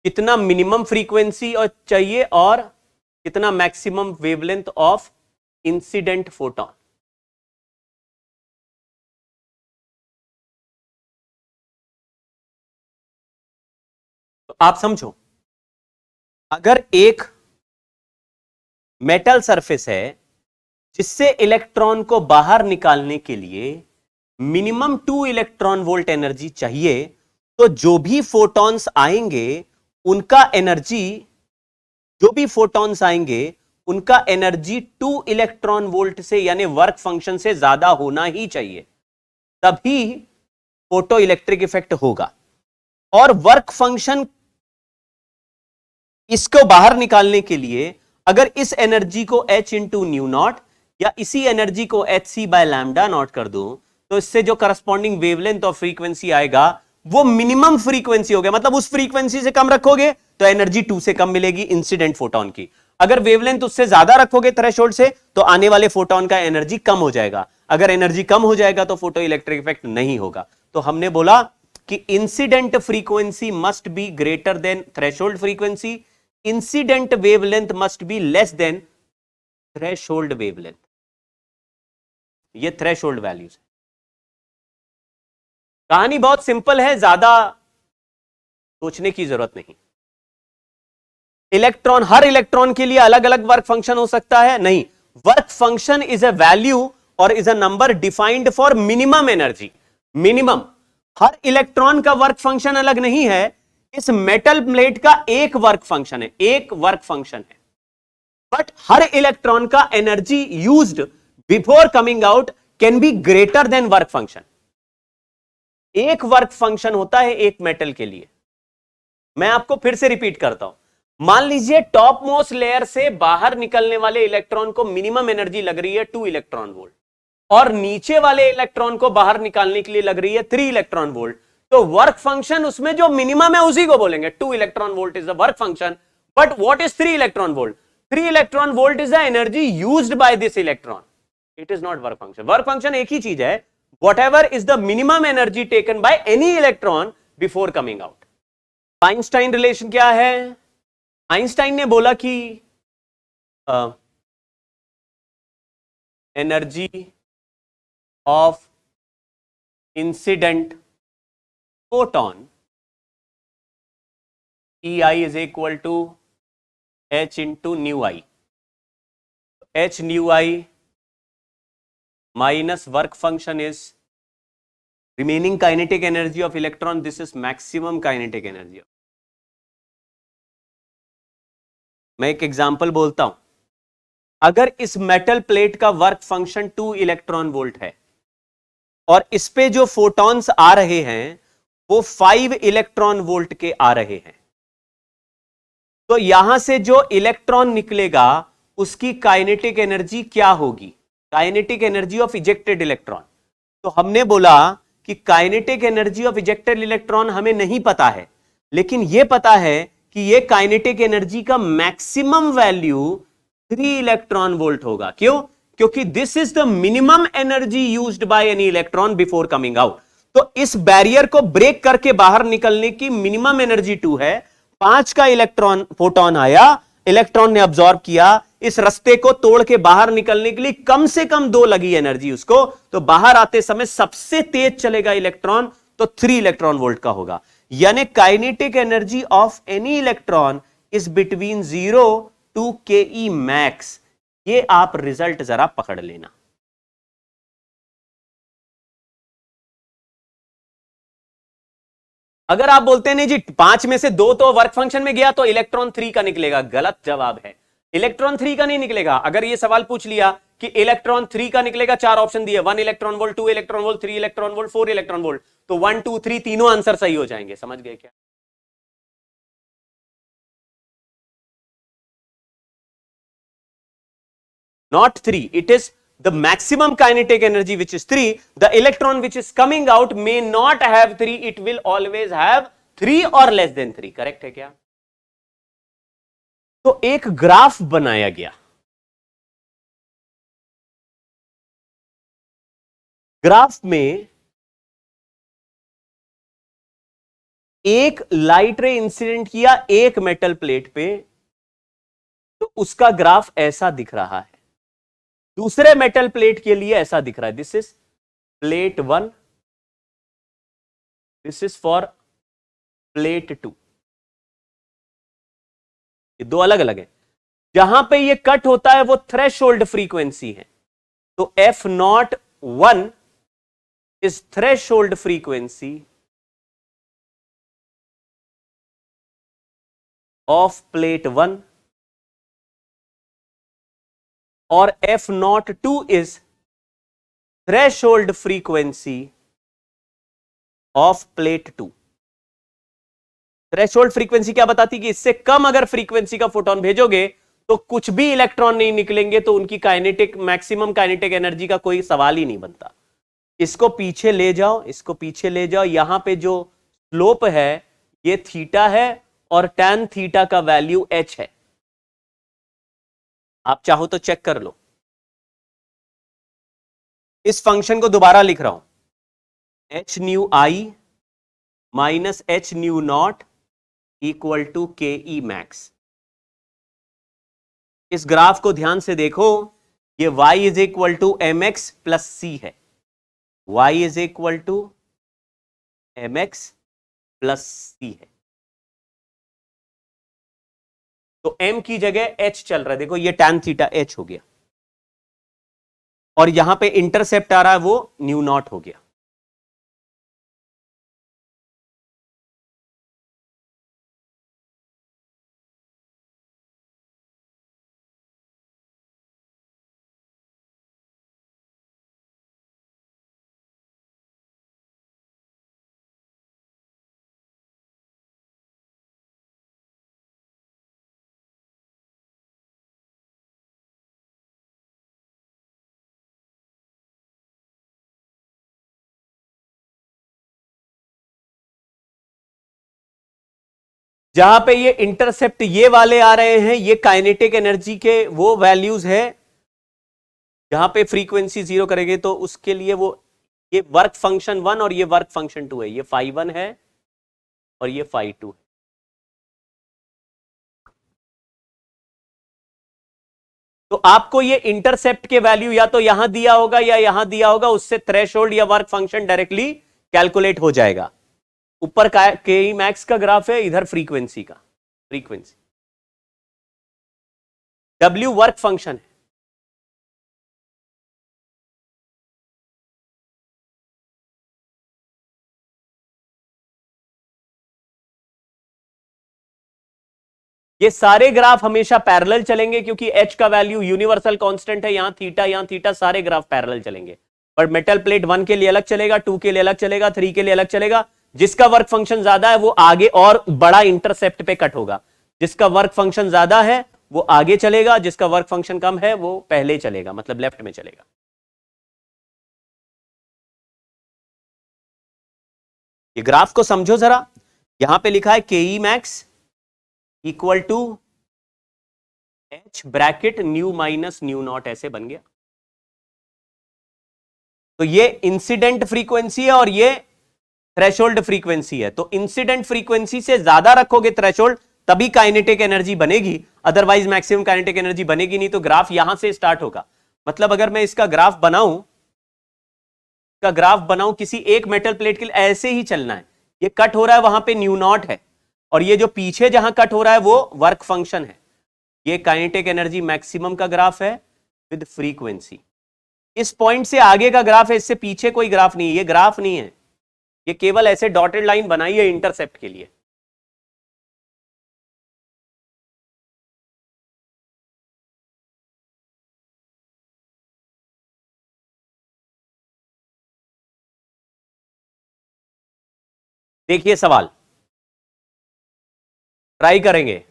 कितना मिनिमम फ्रीक्वेंसी और चाहिए और कितना maximum wavelength of incident photon. तो आप समझो, अगर एक मेटल सरफेस है जिससे इलेक्ट्रॉन को बाहर निकालने के लिए मिनिमम 2 इलेक्ट्रॉन वोल्ट एनर्जी चाहिए, तो जो भी फोटॉन्स आएंगे उनका एनर्जी, जो भी फोटॉन्स आएंगे उनका एनर्जी 2 इलेक्ट्रॉन वोल्ट से यानी वर्क फंक्शन से ज्यादा होना ही चाहिए, तभी फोटो इलेक्ट्रिक इफेक्ट होगा। और वर्क फंक्शन इसको बाहर निकालने के लिए अगर इस एनर्जी को h इंटू न्यू नॉट या इसी एनर्जी को hc बाय लैम्डा नॉट कर दूं, तो इससे जो करस्पॉन्डिंग वेवलेंथ और फ्रीक्वेंसी आएगा वो मिनिमम फ्रीक्वेंसी हो गया। मतलब उस फ्रीक्वेंसी से कम रखोगे तो एनर्जी 2 से कम मिलेगी इंसिडेंट फोटोन की, अगर वेवलेंथ उससे ज्यादा रखोगे थ्रेशोल्ड से तो आने वाले फोटोन का एनर्जी कम हो जाएगा। अगर एनर्जी कम हो जाएगा तो फोटो इलेक्ट्रिक इफेक्ट नहीं होगा। तो हमने बोला कि incident frequency must be greater than threshold frequency, incident wavelength must be less than threshold wavelength. ये थ्रेशोल्ड वैल्यूज है। कहानी बहुत सिंपल है, ज्यादा सोचने की जरूरत नहीं। इलेक्ट्रॉन, हर इलेक्ट्रॉन के लिए अलग अलग वर्क फंक्शन हो सकता है? नहीं, work function is a value or is a number defined for minimum energy. Minimum, हर इलेक्ट्रॉन का वर्क फंक्शन अलग नहीं है। इस मेटल प्लेट का एक वर्क फंक्शन है, एक वर्क फंक्शन है, बट हर इलेक्ट्रॉन का energy used before coming out can be greater than work function. एक वर्क फंक्शन होता है एक मेटल के लिए। मैं आपको फिर से रिपीट करता हूं। मान लीजिए टॉप मोस्ट लेयर से बाहर निकलने वाले इलेक्ट्रॉन को मिनिमम एनर्जी लग रही है 2 इलेक्ट्रॉन वोल्ट, और नीचे वाले इलेक्ट्रॉन को बाहर निकालने के लिए लग रही है 3 इलेक्ट्रॉन वोल्ट। तो वर्क फंक्शन उसमें जो मिनिमम है उसी को बोलेंगे 2 electron volt is the work function. But what is 3 electron volt? 3 electron volt is the energy used by this electron. It is not work function. Work function एक ही चीज है, whatever is the minimum energy taken by any electron before coming out। Einstein relation क्या है? आइंस्टाइन ने बोला कि energy of incident photon EI is equal to h into nu I। h nu I minus work function is remaining kinetic energy of electron, this is maximum kinetic energy। मैं एक एग्जांपल बोलता हूं, अगर इस मेटल प्लेट का वर्क फंक्शन 2 इलेक्ट्रॉन वोल्ट है और इस पे जो फोटॉन्स आ रहे हैं वो 5 इलेक्ट्रॉन वोल्ट के आ रहे हैं, तो यहां से जो इलेक्ट्रॉन निकलेगा उसकी काइनेटिक एनर्जी क्या होगी? Kinetic energy of ejected electron. तो हमने बोला कि kinetic energy of ejected electron हमें नहीं पता है, लेकिन यह पता है कि यह काइनेटिक एनर्जी का मैक्सिमम वैल्यू 3 इलेक्ट्रॉन वोल्ट होगा। क्यों? क्योंकि this is the minimum energy used by any electron before coming out. तो इस बैरियर को ब्रेक करके बाहर निकलने की मिनिमम एनर्जी 2 है। 5 का इलेक्ट्रॉन फोटोन आया, इलेक्ट्रॉन ने अब्सॉर्ब किया, इस रास्ते को तोड़ के बाहर निकलने के लिए कम से कम 2 लगी एनर्जी उसको, तो बाहर आते समय सबसे तेज चलेगा इलेक्ट्रॉन, तो 3 इलेक्ट्रॉन वोल्ट का होगा। यानी kinetic energy of any electron is between 0 to ke max. ये आप रिजल्ट जरा पकड़ लेना। अगर आप बोलते हैं नहीं जी 5 में से 2 तो वर्क फंक्शन में गया तो इलेक्ट्रॉन 3 का निकलेगा, गलत जवाब है। इलेक्ट्रॉन 3 का नहीं निकलेगा। अगर ये सवाल पूछ लिया कि इलेक्ट्रॉन 3 का निकलेगा, 4 ऑप्शन दिए, 1 electron volt, 2 electron volt, 3 electron volt, 4 electron volt, तो 1 2 3 तीनों आंसर सही हो जाएंगे। समझ गए क्या? Not 3, it is the maximum kinetic energy which is 3. The electron which is coming out may not have 3, it will always have 3 or less than 3। Correct है क्या? तो एक ग्राफ बनाया गया। ग्राफ में एक लाइट रे इंसिडेंट किया एक मेटल प्लेट पे, तो उसका ग्राफ ऐसा दिख रहा है। दूसरे मेटल प्लेट के लिए ऐसा दिख रहा है। This is plate 1, this is for plate 2। ये दो अलग अलग है। जहां पे ये कट होता है वो थ्रेशोल्ड फ्रीक्वेंसी है। तो F01 is threshold frequency of plate 1 और F02 is threshold frequency of plate 2। Threshold frequency क्या बताती कि इससे कम अगर फ्रीक्वेंसी का फोटोन भेजोगे तो कुछ भी इलेक्ट्रॉन नहीं निकलेंगे, तो उनकी काइनेटिक मैक्सिमम काइनेटिक एनर्जी का कोई सवाल ही नहीं बनता। इसको पीछे ले जाओ, इसको पीछे ले जाओ। यहां पे जो स्लोप है ये थीटा है और tan थीटा का वैल्यू h है। आप चाहो तो चेक कर लो। इस फंक्शन को दोबारा लिख रहा हूं, h nu I minus h nu naught equal to ke max. इस ग्राफ को ध्यान से देखो, ये y is equal to M X plus C है। y is equal to M X plus C है। तो m की जगह h चल रहा है। देखो ये tan थीटा h हो गया, और यहां पे इंटरसेप्ट आ रहा है वो न्यू नॉट हो गया। जहां पे ये इंटरसेप्ट ये वाले आ रहे हैं, ये काइनेटिक एनर्जी के वो वैल्यूज है। जहां पे फ्रीक्वेंसी 0 करेंगे तो उसके लिए वो ये वर्क फंक्शन 1 और ये वर्क फंक्शन 2 है, ये फाई 1 है और ये फाई 2 है। तो आपको ये इंटरसेप्ट के वैल्यू या तो यहां दिया होगा या यहां दिया होगा, उससे थ्रेशोल्ड या वर्क फंक्शन डायरेक्टली कैलकुलेट हो जाएगा। ऊपर के मैक्स का ग्राफ है, इधर फ्रीक्वेंसी का, फ्रीक्वेंसी डब्ल्यू वर्क फंक्शन है। ये सारे ग्राफ हमेशा पैरेलल चलेंगे क्योंकि एच का वैल्यू यूनिवर्सल कांस्टेंट है, यहां थीटा, सारे ग्राफ पैरेलल चलेंगे। पर मेटल प्लेट 1 के लिए अलग चलेगा, 2 के लिए अलग चलेगा, 3 के लिए अलग चलेगा। जिसका वर्क फंक्शन ज्यादा है वो आगे और बड़ा इंटरसेप्ट पे कट होगा, जिसका वर्क फंक्शन ज्यादा है वो आगे चलेगा, जिसका वर्क फंक्शन कम है वो पहले चलेगा, मतलब लेफ्ट में चलेगा। ये ग्राफ को समझो जरा, यहां पे लिखा है K E max equal to H bracket nu minus nu naught, ऐसे बन गया। तो ये इंसिडेंट फ्रीक्वेंसी है और ये थ्रेशोल्ड फ्रीक्वेंसी है। तो इंसिडेंट फ्रीक्वेंसी से ज्यादा रखोगे थ्रेशोल्ड, तभी काइनेटिक एनर्जी बनेगी, अदरवाइज मैक्सिमम काइनेटिक एनर्जी बनेगी नहीं। तो ग्राफ यहां से स्टार्ट होगा। मतलब अगर मैं इसका ग्राफ बनाऊं किसी एक मेटल प्लेट के लिए, ऐसे ही चलना है। ये कट हो रहा है वहां पे न्यू नॉट है, और ये जो पीछे जहां कट हो रहा है वो वर्क फंक्शन है। ये काइनेटिक एनर्जी मैक्सिमम का ग्राफ है विद फ्रीक्वेंसी। इस पॉइंट से आगे का ग्राफ है, इससे पीछे कोई ग्राफ नहीं है। ये ग्राफ नहीं है, ये केवल ऐसे डॉटेड लाइन बनाई है इंटरसेप्ट के लिए। देखिए सवाल ट्राई करेंगे।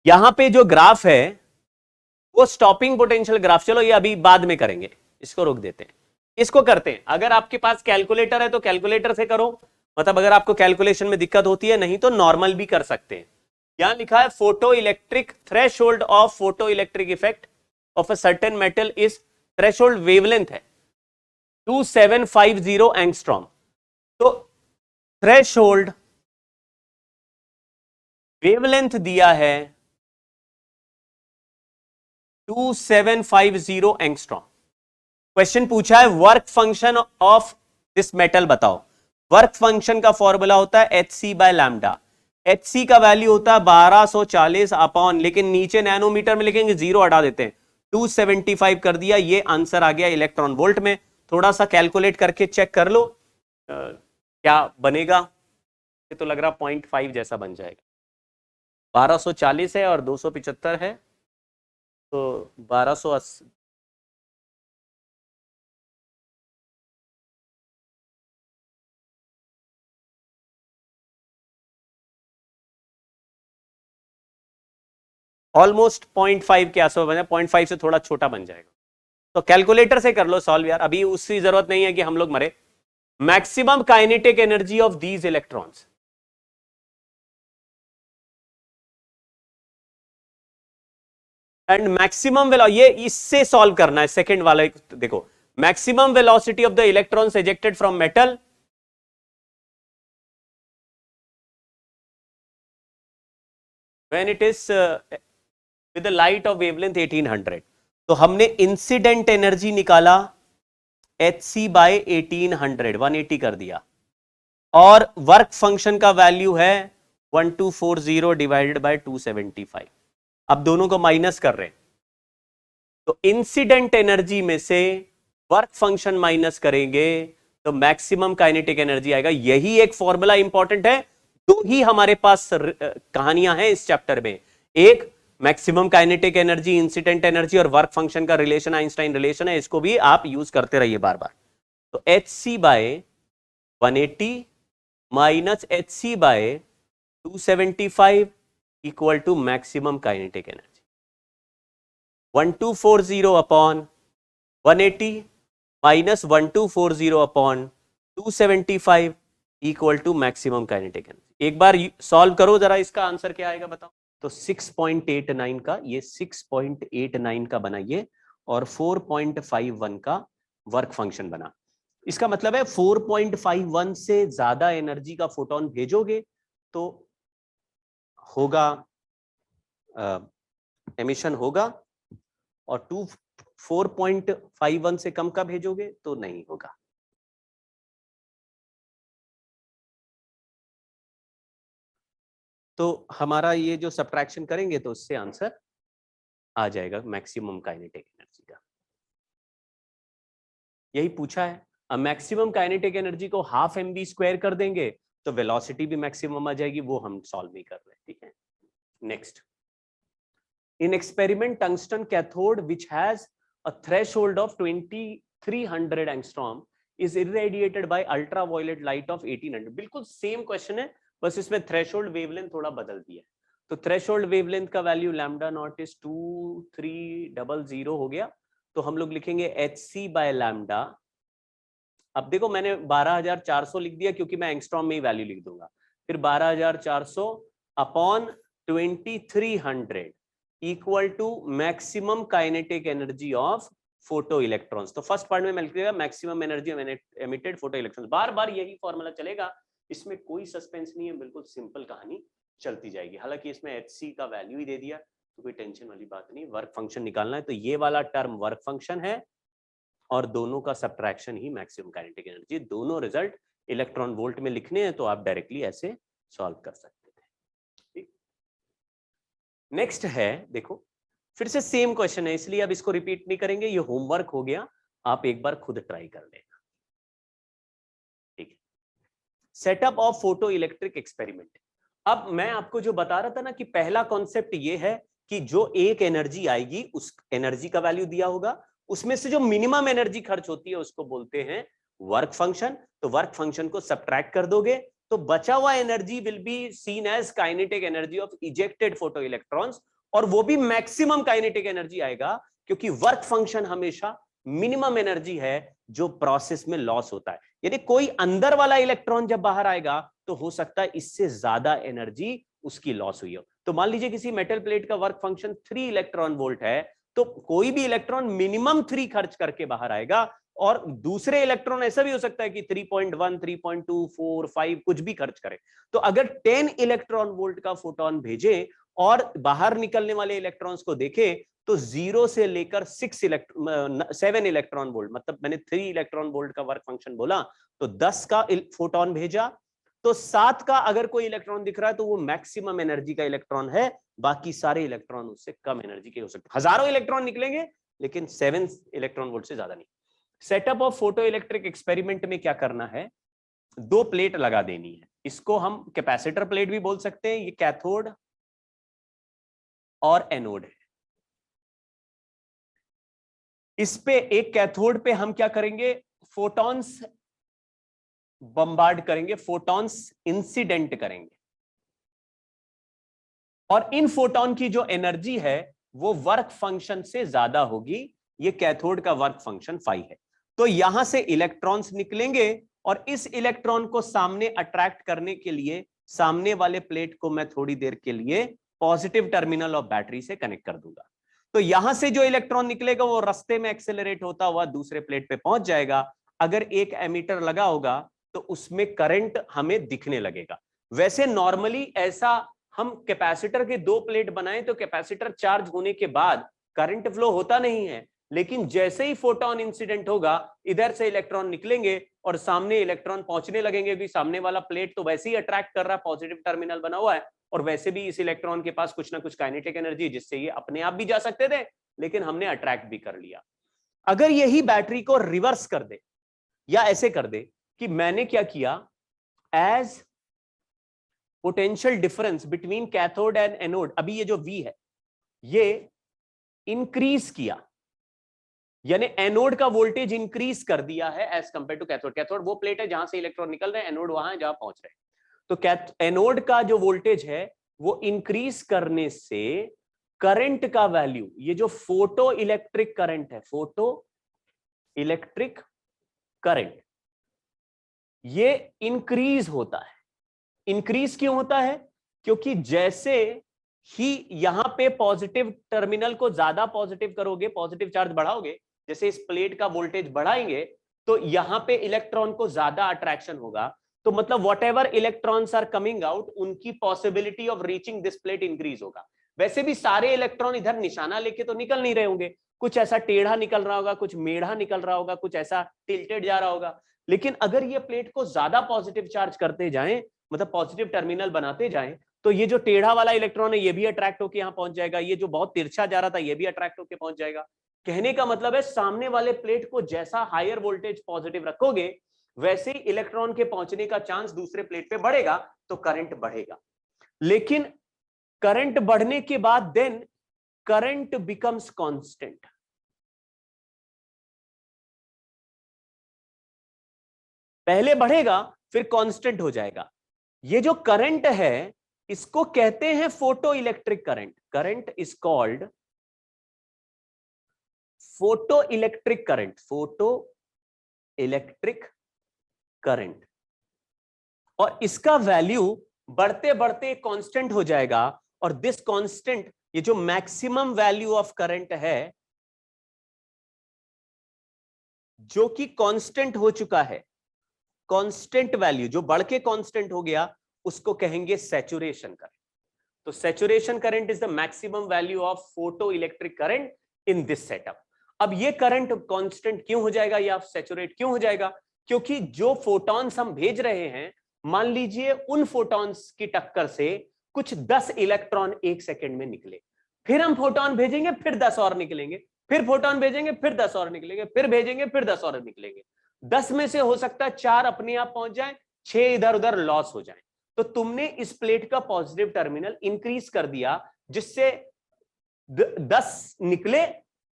यहां पे जो ग्राफ है वो स्टॉपिंग पोटेंशियल ग्राफ, चलो ये अभी बाद में करेंगे, इसको रोक देते हैं। इसको करते हैं, अगर आपके पास कैलकुलेटर है तो कैलकुलेटर से करो, मतलब अगर आपको कैलकुलेशन में दिक्कत होती है, नहीं तो नॉर्मल भी कर सकते हैं। यहां लिखा है photo electric threshold of photoelectric effect of a certain metal is, threshold wavelength है 2750 एंगस्ट्रॉम। तो थ्रेशोल्ड वेवलेंथ दिया है 2750 एंगस्ट्रॉम। क्वेश्चन पूछा है work function of this metal बताओ। वर्क फंक्शन का फॉर्मूला होता है H C by lambda. H C का वैल्यू होता है 1240 अपॉन, लेकिन नीचे नैनोमीटर में लिखेंगे, जीरो हटा देते हैं, 275 कर दिया। ये आंसर आ गया इलेक्ट्रॉन वोल्ट में। थोड़ा सा कैलकुलेट करके चेक कर लो क्या बनेगा। ये तो लग रहा 0.5 जैसा बन जाएगा। 1240 है और 275 है, तो 1280। ऑलमोस्ट 0.5 के आसपास बने, 0.5 से थोड़ा छोटा बन जाएगा। तो कैलकुलेटर से कर लो सॉल्व यार, अभी उसकी जरूरत नहीं है कि हम लोग मरे। Maximum kinetic energy of these electrons, and maximum ये इससे सॉल्व करना है। सेकंड वाला देखो, maximum velocity of the electrons ejected from metal when it is with the light of wavelength 1800। तो हमने इंसिडेंट एनर्जी निकाला एच सी बाय 1800, 180 कर दिया, और वर्क फंक्शन का वैल्यू है 1240 डिवाइडेड बाय 275। अब दोनों को माइनस कर रहे हैं, तो इंसिडेंट एनर्जी में से वर्क फंक्शन माइनस करेंगे तो मैक्सिमम काइनेटिक एनर्जी आएगा। यही एक फॉर्मूला इंपॉर्टेंट है। दो ही हमारे पास कहानियां हैं इस चैप्टर में, एक maximum kinetic energy, incident energy और वर्क फंक्शन का रिलेशन, आइंस्टाइन रिलेशन है। इसको भी आप यूज करते रहिए बार बार। तो H C by 180 minus H C by 275 equal to maximum kinetic energy. 1240 upon 180 minus 1240 upon 275 equal to maximum kinetic energy. एक बार सॉल्व करो जरा, इसका आंसर क्या आएगा बताओ। तो 6.89 का ये 6.89 का बना ये, और 4.51 का वर्क फंक्शन बना। इसका मतलब है 4.51 से ज्यादा एनर्जी का फोटोन भेजोगे तो होगा एमिशन होगा, और 4.51 से कम का भेजोगे तो नहीं होगा। तो हमारा ये जो सब्ट्रैक्शन करेंगे तो उससे आंसर आ जाएगा मैक्सिमम काइनेटिक एनर्जी का। यही पूछा है। अब मैक्सिमम काइनेटिक एनर्जी को हाफ mv स्क्वायर कर देंगे तो वेलोसिटी भी मैक्सिमम आ जाएगी, वो हम सॉल्व नहीं कर रहे। ठीक है, next. In experiment, tungsten cathode, which has a threshold of 2300 angstrom, is irradiated by ultraviolet light of 1800। बिल्कुल सेम क्वेश्चन है, बस इसमें थ्रेशोल्ड वेवलेंथ थोड़ा बदल दिया है। तो थ्रेशोल्ड वेवलेंथ का वैल्यू लैम्डा नॉट इज 2300 हो गया, तो हम लोग लिखेंगे hc बाय लैम्डा। अब देखो मैंने 12400 लिख दिया क्योंकि मैं एंगस्ट्रॉम में ही वैल्यू लिख दूंगा, फिर 12400 upon 2300 equal to maximum kinetic energy of photo electrons. तो फर्स्ट पार्ट में मैं लिखूंगा maximum energy emitted photo electrons. बार बार यही फॉर्मूला चलेगा, इसमें कोई सस्पेंस नहीं है, बिल्कुल सिंपल कहानी चलती जाएगी। हालांकि इसमें hc का वैल्यू ही दे दिया तो कोई टेंशन वाली बात नहीं। वर्क फंक्शन निकालना है तो ये वाला टर्म वर्क फंक्शन है, और दोनों का सब्ट्रैक्शन ही मैक्सिमम काइनेटिक एनर्जी। दोनों रिजल्ट इलेक्ट्रॉन वोल्ट में लिखने हैं तो आप डायरेक्टली ऐसे सॉल्व कर सकते थे। ठीक, नेक्स्ट है, देखो फिर से सेम क्वेश्चन है इसलिए अब इसको रिपीट नहीं करेंगे, ये होमवर्क हो गया, आप एक बार खुद ट्राई कर लेना। ठीक है, setup of photo electric experiment. अब मैं आपको जो बता रहा था ना कि पहला कॉन्सेप्ट ये है कि जो एक एनर्जी आएगी उस एनर्जी का वैल्यू दिया होगा, उसमें से जो मिनिमम एनर्जी खर्च होती है उसको बोलते हैं वर्क फंक्शन। तो वर्क फंक्शन को सब्ट्रैक्ट कर दोगे तो बचा हुआ energy will be seen as kinetic energy of ejected photoelectrons, और वो भी मैक्सिमम काइनेटिक एनर्जी आएगा क्योंकि वर्क फंक्शन हमेशा मिनिमम एनर्जी है जो प्रोसेस में लॉस होता है। यानी कोई अंदर वाला इलेक्ट्रॉन जब बाहर आएगा तो हो सकता है इससे ज्यादा एनर्जी उसकी लॉस हुई हो। तो मान लीजिए किसी मेटल प्लेट का वर्क फंक्शन 3 इलेक्ट्रॉन वोल्ट है, तो कोई भी इलेक्ट्रॉन मिनिमम 3 खर्च करके बाहर आएगा, और दूसरे इलेक्ट्रॉन ऐसा भी हो सकता है कि 3.1 3.2 4 5 कुछ भी खर्च करे। तो अगर 10 इलेक्ट्रॉन वोल्ट का फोटोन भेजे और बाहर निकलने वाले इलेक्ट्रॉन्स को देखे तो 0 से लेकर 7 इलेक्ट्रॉन वोल्ट, मतलब मैंने 3 इलेक्ट्रॉन वोल्ट का वर्क फंक्शन बोला, तो 10 का फोटोन भेजा, तो 7 का अगर कोई इलेक्ट्रॉन दिख रहा है तो वो मैक्सिमम एनर्जी का इलेक्ट्रॉन है, बाकी सारे इलेक्ट्रॉन उससे कम एनर्जी के हो सकते हैं। हजारों इलेक्ट्रॉन निकलेंगे लेकिन 7 इलेक्ट्रॉन वोल्ट से ज्यादा नहीं। Setup of photo electric experiment में क्या करना है, 2 प्लेट लगा देनी है, इसको हम कैपेसिटर प्लेट भी बोल सकते हैं, ये कैथोड और एनोड है। इस पे एक कैथोड पे हम क्या करेंगे, फोटॉन्स बम्बार्ड करेंगे, फोटॉन्स इंसिडेंट करेंगे, और इन फोटॉन की जो एनर्जी है वो वर्क फंक्शन से ज्यादा होगी। ये कैथोड का वर्क फंक्शन 5 है। तो यहां से इलेक्ट्रॉन्स निकलेंगे और इस इलेक्ट्रॉन को सामने अट्रैक्ट करने के लिए सामने वाले प्लेट को मैं थोड़ी देर के लिए पॉजिटिव टर्मिनल ऑफ बैटरी से कनेक्ट कर दूंगा। तो यहां से जो इलेक्ट्रॉन निकलेगा वो रास्ते में एक्सेलरेट होता हुआ दूसरे प्लेट पे पहुंच जाएगा। अगर एक एमीटर लगा होगा तो उसमें करंट हमें दिखने लगेगा। वैसे नॉर्मली ऐसा हम कैपेसिटर के 2 प्लेट बनाएं तो कैपेसिटर चार्ज होने के बाद करंट फ्लो होता नहीं है, लेकिन जैसे ही फोटोन इंसिडेंट होगा इधर से इलेक्ट्रॉन निकलेंगे और सामने इलेक्ट्रॉन पहुंचने लगेंगे, भी सामने वाला प्लेट तो वैसे ही अट्रैक्ट कर रहा है, पॉजिटिव टर्मिनल बना हुआ है, और वैसे भी इस इलेक्ट्रॉन के पास कुछ ना कुछ काइनेटिक एनर्जी जिससे ये अपने आप भी जा सकते थे, लेकिन हमने अट्रैक्ट भी कर लिया। अगर यही बैटरी को रिवर्स कर दे या ऐसे कर दे कि मैंने क्या किया, as potential difference between cathode and anode, अभी ये जो V है ये इंक्रीज किया, यानी एनोड का वोल्टेज इंक्रीज कर दिया है एज कंपेयर टू कैथोड। कैथोड वो प्लेट है जहां से इलेक्ट्रॉन निकल रहे हैं, एनोड वहां है जहां पहुंच रहे हैं। तो एनोड का जो वोल्टेज है वो इंक्रीज करने से करंट का वैल्यू, ये जो फोटो इलेक्ट्रिक करंट है, फोटो इलेक्ट्रिक करंट, ये इंक्रीज होता है। इंक्रीज क्यों होता है? क्योंकि जैसे ही यहां पे पॉजिटिव टर्मिनल को ज्यादा पॉजिटिव करोगे, पॉजिटिव चार्ज बढ़ाओगे, जैसे इस प्लेट का वोल्टेज बढ़ाएंगे तो यहां पे इलेक्ट्रॉन को ज्यादा अट्रैक्शन होगा। तो मतलब whatever electrons are coming out, उनकी possibility of reaching this plate increase होगा। वैसे भी सारे इलेक्ट्रॉन इधर निशाना लेके तो निकल नहीं रहे होंगे, कुछ ऐसा टेढ़ा निकल रहा होगा, कुछ मेढ़ा निकल रहा होगा, कुछ ऐसा टिल्टेड जा रहा होगा। लेकिन अगर ये प्लेट को ज्यादा पॉजिटिव चार्ज करते जाएं, मतलब पॉजिटिव टर्मिनल बनाते जाएं, तो ये जो टेढ़ा वाला इलेक्ट्रॉन है ये भी अट्रैक्ट होकर यहां पहुंच जाएगा, ये जो बहुत तिरछा जा रहा था ये भी अट्रैक्ट होकर पहुंच जाएगा। कहने का मतलब है सामने वाले प्लेट को जैसा हायर वोल्टेज पॉजिटिव रखोगे, वैसे ही इलेक्ट्रॉन के पहुंचने का चांस दूसरे प्लेट पे बढ़ेगा, तो करंट बढ़ेगा। लेकिन करंट बढ़ने के बाद देन करंट बिकम्स कांस्टेंट। पहले बढ़ेगा फिर कांस्टेंट हो जाएगा। ये जो करंट है इसको कहते हैं photoelectric current. Current is called photo electric current, photo electric current. और इसका वैल्यू बढ़ते बढ़ते कांस्टेंट हो जाएगा, और दिस कांस्टेंट, ये जो मैक्सिमम वैल्यू ऑफ करंट है जो कि कांस्टेंट हो चुका है, कांस्टेंट वैल्यू जो बढ़ के कांस्टेंट हो गया, उसको कहेंगे सैचुरेशन करंट। तो saturation current is the maximum value of photoelectric current in this setup. अब ये करंट कांस्टेंट क्यों हो जाएगा या सैचुरेट क्यों हो जाएगा? क्योंकि जो फोटॉन्स हम भेज रहे हैं, मान लीजिए उन फोटॉन्स की टक्कर से कुछ 10 इलेक्ट्रॉन एक सेकंड में निकले, फिर हम फोटॉन भेजेंगे फिर 10 और निकलेंगे, फिर फोटॉन भेजेंगे फिर 10 और निकलेंगे, फिर भेजेंगे फिर 10 और निकलेंगे। 10 में से हो सकता है 4 अपने आप पहुंच जाए, 6 इधर उधर लॉस हो जाए। तो तुमने इस प्लेट का पॉजिटिव टर्मिनल इंक्रीज कर दिया, जिससे 10 निकले,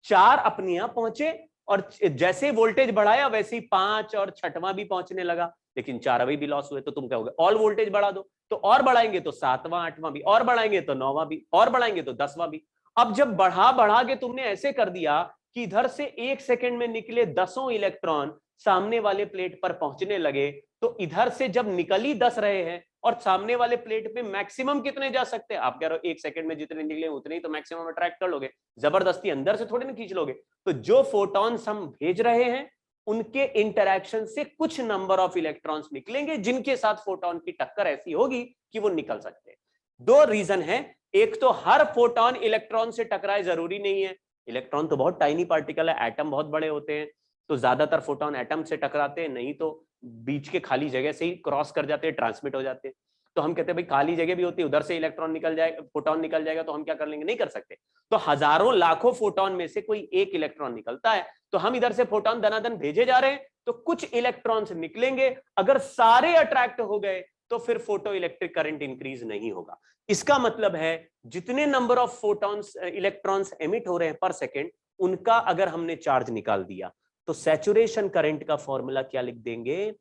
4 अपने यहां पहुंचे, और जैसे वोल्टेज बढ़ाया वैसे ही 5 और 6वां भी पहुंचने लगा, लेकिन 4 अभी भी लॉस हुए। तो तुम कहोगे ऑल वोल्टेज बढ़ा दो, तो और बढ़ाएंगे तो 7वां 8वां भी, और बढ़ाएंगे तो 9वां भी, और बढ़ाएंगे तो 10वां भी। अब जब बढ़ा बढ़ा के तुमने ऐसे कर दिया कि इधर से एक सेकंड में निकले 10 इलेक्ट्रॉन सामने वाले प्लेट पर पहुंचने लगे, तो इधर से जब निकल ही 10 रहे हैं और सामने वाले प्लेट पे मैक्सिमम कितने जा सकते हैं? आप कह रहे हो एक सेकंड में जितने निकले उतने ही तो मैक्सिमम अट्रैक्ट कर लोगे, जबरदस्ती अंदर से थोड़ी ना खींच लोगे। तो जो फोटॉन्स हम भेज रहे हैं उनके इंटरैक्शन से कुछ नंबर ऑफ इलेक्ट्रॉन्स निकलेंगे, जिनके साथ फोटॉन की टक्कर ऐसी होगी कि वो निकल सकते हैं। 2 रीजन है, एक तो हर फोटॉन इलेक्ट्रॉन से टकराए जरूरी नहीं है, इलेक्ट्रॉन तो बहुत टाइनी पार्टिकल है, एटम बहुत बड़े होते हैं, तो ज्यादातर फोटॉन एटम से टकराते हैं, नहीं तो बीच के खाली जगह से ही क्रॉस कर जाते हैं, ट्रांसमिट हो जाते हैं। तो हम कहते हैं भाई खाली जगह भी होती है, उधर से इलेक्ट्रॉन निकल जाएगा, फोटॉन निकल जाएगा, तो हम क्या कर लेंगे? नहीं कर सकते। तो हजारों लाखों फोटॉन में से कोई एक इलेक्ट्रॉन निकलता है, तो हम इधर से फोटॉन दनादन भेजे जा रहे हैं, तो कुछ इलेक्ट्रॉन्स निकलेंगे, अगर सारे अट्रैक्ट हो गए तो फिर फोटो इलेक्ट्रिक करंट इंक्रीज नहीं होगा। इसका मतलब है जितने number of photons electrons emit हो रहे हैं पर सेकेंड, उनका अगर हमने चार्ज निकाल दिया, तो सैचुरेशन करंट का फॉर्मूला क्या लिख देंगे?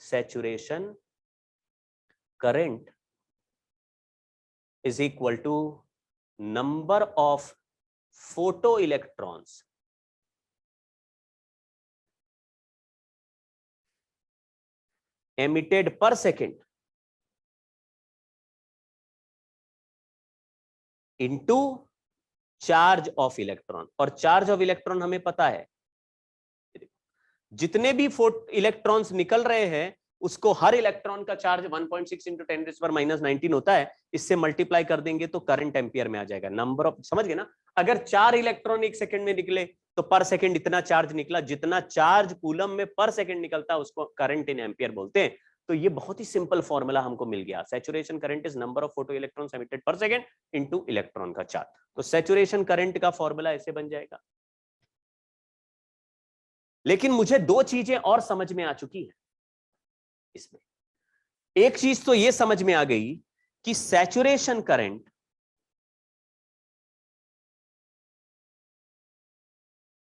Saturation current is equal to number of photo electrons emitted per second into charge of electron. और चार्ज ऑफ इलेक्ट्रॉन हमें पता है, जितने भी इलेक्ट्रॉन्स निकल रहे हैं उसको हर इलेक्ट्रॉन का चार्ज 1.6 इंटू 10⁻⁹ होता है, इससे मल्टीप्लाई कर देंगे तो करंट एम्पियर में आ जाएगा। नंबर ऑफ, समझ गए ना? अगर 4 इलेक्ट्रॉन एक सेकंड में निकले तो पर सेकंड इतना चार्ज निकला, जितना चार्ज कूलम में पर सेकंड निकलता है उसको करंट इन एम्पियर बोलते हैं। तो ये बहुत ही सिंपल फॉर्मूला हमको मिल गया, saturation current is number of photo electrons emitted पर सेकंड इनटू इलेक्ट्रॉन का चार्ज। तो सैचुरेशन करंट का फॉर्मूला ऐसे बन जाएगा। लेकिन मुझे 2 चीजें और समझ में आ चुकी है इसमें। एक चीज तो यह समझ में आ गई कि saturation current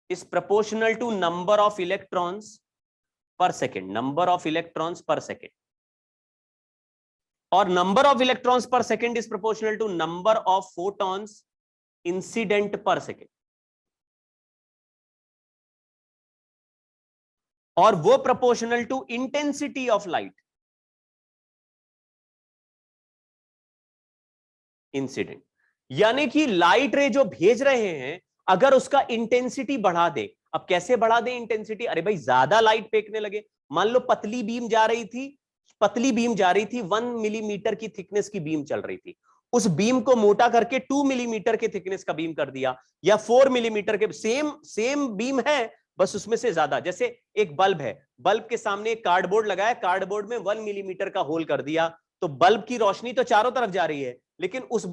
is proportional to number of electrons per second, number of electrons per second, और number of electrons per second is proportional to number of photons incident per second, और वो proportional to intensity of light. Incident. यानी कि लाइट रे जो भेज रहे हैं, अगर उसका इंटेंसिटी बढ़ा दे, अब कैसे बढ़ा दे इंटेंसिटी? अरे भाई ज्यादा लाइट फेंकने लगे, मान लो पतली बीम जा रही थी, 1 मिलीमीटर की थिकनेस की बीम चल रही थी, उस बीम को मोटा करके 2 मिलीमीटर के थिकनेस का बीम कर दिया, या 4 मिलीमीटर के, सेम बीम है बस उसमें से ज्यादा। जैसे एक बल्ब है, बल्ब के सामने एक कार्डबोर्ड लगाया, कार्डबोर्ड में 1 मिलीमीटर का होल कर दिया, तो बल्ब की रोशनी तो चारों तरफ जा रही है, लेकिन उस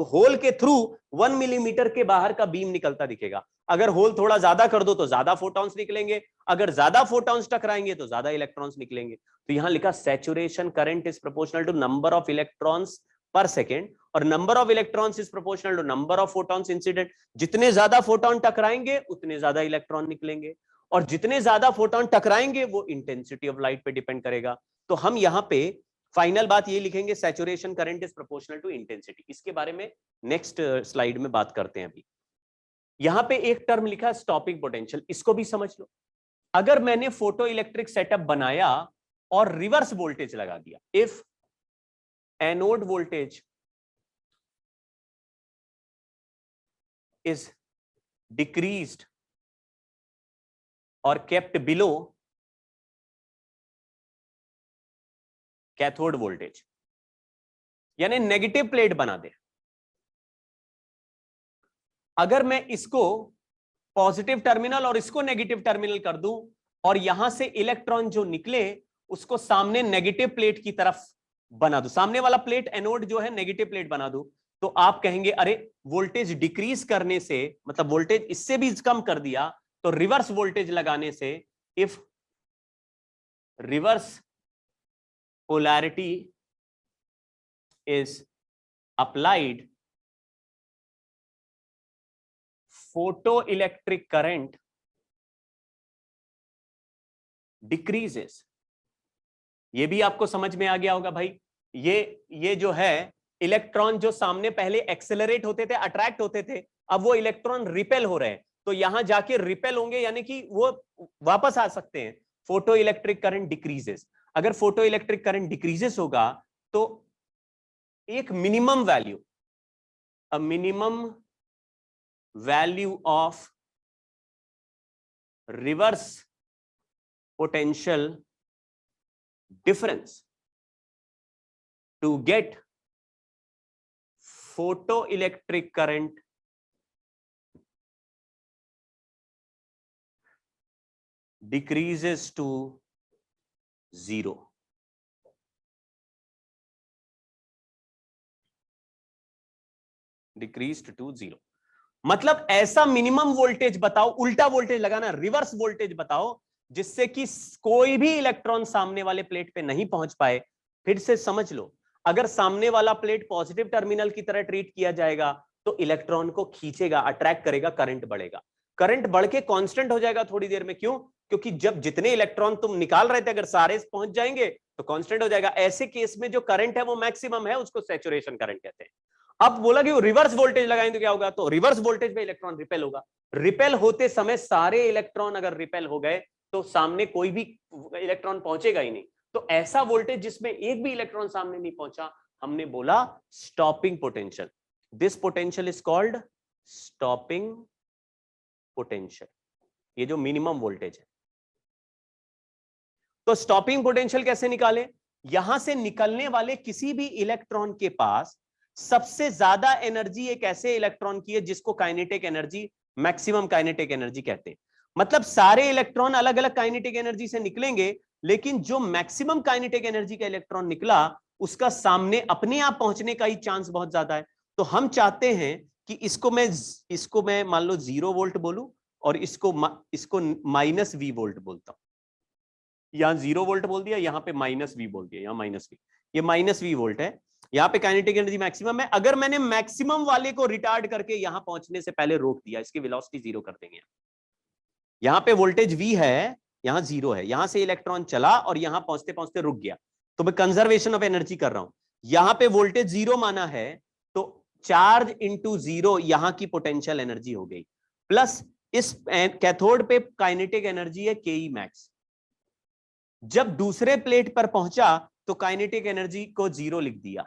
होल के थ्रू 1 मिलीमीटर के बाहर का बीम निकलता दिखेगा। अगर होल थोड़ा ज्यादा कर दो तो ज्यादा फोटॉन्स निकलेंगे, अगर ज्यादा फोटॉन्स टकराएंगे तो ज्यादा इलेक्ट्रॉन्स निकलेंगे। तो यहां लिखा saturation current is proportional to number of electrons per second, और number of electrons is proportional to number of photons incident. जितने ज्यादा फोटॉन टकराएंगे उतने ज्यादा इलेक्ट्रॉन निकलेंगे, और जितने ज्यादा फोटॉन टकराएंगे वो इंटेंसिटी ऑफ लाइट पे डिपेंड करेगा। तो हम यहां पे फाइनल बात ये लिखेंगे, saturation current is proportional to intensity. इसके बारे में नेक्स्ट स्लाइड में बात करते हैं। अभी यहां पे एक टर्म लिखा स्टॉपिंग पोटेंशियल, इसको भी समझ लो। अगर मैंने फोटो इलेक्ट्रिक सेटअप बनाया और रिवर्स वोल्टेज लगा दिया, if anode voltage is decreased और केप्ट बिलो कैथोड वोल्टेज, यानी नेगेटिव प्लेट बना दे। अगर मैं इसको पॉजिटिव टर्मिनल और इसको नेगेटिव टर्मिनल कर दूं, और यहां से इलेक्ट्रॉन जो निकले उसको सामने नेगेटिव प्लेट की तरफ बना दूं, सामने वाला प्लेट एनोड जो है नेगेटिव प्लेट बना दूं, तो आप कहेंगे अरे वोल्टेज डिक्रीज करने से, मतलब वोल्टेज इससे भी कम कर दिया, तो रिवर्स वोल्टेज लगाने से, if reverse polarity is applied, photoelectric current decreases। ये भी आपको समझ में आ गया होगा भाई। ये जो है इलेक्ट्रॉन जो सामने पहले एक्सेलरेट होते थे, अट्रैक्ट होते थे, अब वो इलेक्ट्रॉन रिपेल हो रहे हैं, तो यहां जाके रिपेल होंगे, यानी कि वो वापस आ सकते हैं। Photoelectric current decreases. अगर फोटो इलेक्ट्रिक करंट डिक्रीजेस होगा तो एक minimum value, a minimum value of reverse potential difference to get photoelectric current decreases to 0। Decreased to 0 मतलब ऐसा मिनिमम वोल्टेज बताओ, उल्टा वोल्टेज लगाना, रिवर्स वोल्टेज बताओ, जिससे कि कोई भी इलेक्ट्रॉन सामने वाले प्लेट पे नहीं पहुंच पाए। फिर से समझ लो, अगर सामने वाला प्लेट पॉजिटिव टर्मिनल की तरह ट्रीट किया जाएगा तो इलेक्ट्रॉन को खींचेगा, अट्रैक्ट करेगा, करंट बढ़ेगा। करंट बढ़ के कांस्टेंट हो जाएगा थोड़ी देर में। क्यों? क्योंकि जब जितने इलेक्ट्रॉन तुम निकाल रहे थे, अगर सारे पहुंच जाएंगे तो कांस्टेंट हो जाएगा। ऐसे केस में जो करंट है वो मैक्सिमम है, उसको सैचुरेशन करंट कहते हैं। अब बोला कि रिवर्स वोल्टेज लगाएंगे तो क्या होगा? तो रिवर्स वोल्टेज में इलेक्ट्रॉन रिपेल होगा। रिपेल होते समय सारे इलेक्ट्रॉन अगर रिपेल हो गए तो सामने कोई भी इलेक्ट्रॉन पहुंचेगा ही नहीं। तो ऐसा वोल्टेज जिसमें एक भी इलेक्ट्रॉन सामने नहीं पहुंचा, हमने बोला stopping potential. This potential is called stopping potential. ये जो मिनिमम वोल्टेज है। तो स्टॉपिंग पोटेंशियल कैसे निकालें? यहां से निकलने वाले किसी भी इलेक्ट्रॉन के पास सबसे ज्यादा एनर्जी एक ऐसे इलेक्ट्रॉन की है जिसको kinetic energy, maximum kinetic energy कहते हैं। मतलब सारे इलेक्ट्रॉन अलग अलग काइनेटिक एनर्जी से निकलेंगे, लेकिन जो मैक्सिमम काइनेटिक एनर्जी का इलेक्ट्रॉन निकला उसका सामने अपने आप पहुंचने का ही चांस बहुत ज्यादा है। तो हम चाहते हैं कि इसको मैं मान लो 0 वोल्ट बोलूं और इसको -v वोल्ट बोलता हूं। यहां 0 वोल्ट बोल दिया, यहां पे -v बोल दिया, यहां -v, ये -v वोल्ट है। यहां पे काइनेटिक एनर्जी मैक्सिमम है। अगर मैंने मैक्सिमम वाले को रिटार्ड करके यहां पहुंचने से पहले रोक दिया, इसकी वेलोसिटी 0 कर देंगे। यहां पे वोल्टेज v है, यहां 0 है, यहां से इलेक्ट्रॉन चला और यहां पहुंचते पहुंचते रुक गया, तो मैं कंजर्वेशन ऑफ एनर्जी कर रहा हूं। यहां पे वोल्टेज 0 माना है, तो चार्ज इंटू 0 यहां की पोटेंशियल एनर्जी हो गई, प्लस इस कैथोड पे काइनेटिक एनर्जी है ke मैक्स। जब दूसरे प्लेट पर पहुंचा तो काइनेटिक एनर्जी को 0 लिख दिया,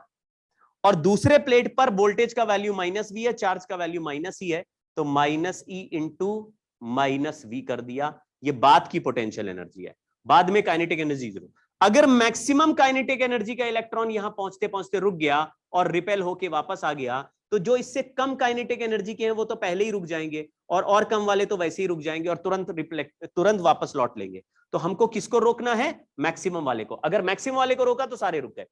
और दूसरे प्लेट पर वोल्टेज का वैल्यू माइनस वी है, चार्ज का वैल्यू माइनस ही है, तो minus E into minus V कर दिया। ये बाद की पोटेंशियल एनर्जी है, बाद में काइनेटिक एनर्जी जीरो। अगर मैक्सिमम काइनेटिक एनर्जी का इलेक्ट्रॉन यहां पहुंचते पहुंचते रुक गया और रिपेल होके वापस आ गया, तो जो इससे कम काइनेटिक एनर्जी के हैं वो तो पहले ही रुक जाएंगे, और कम वाले तो वैसे ही रुक जाएंगे और तुरंत वापस लौट लेंगे। तो हमको किसको रोकना है? मैक्सिमम वाले को। अगर मैक्सिमम वाले को रोका तो सारे रुक गए।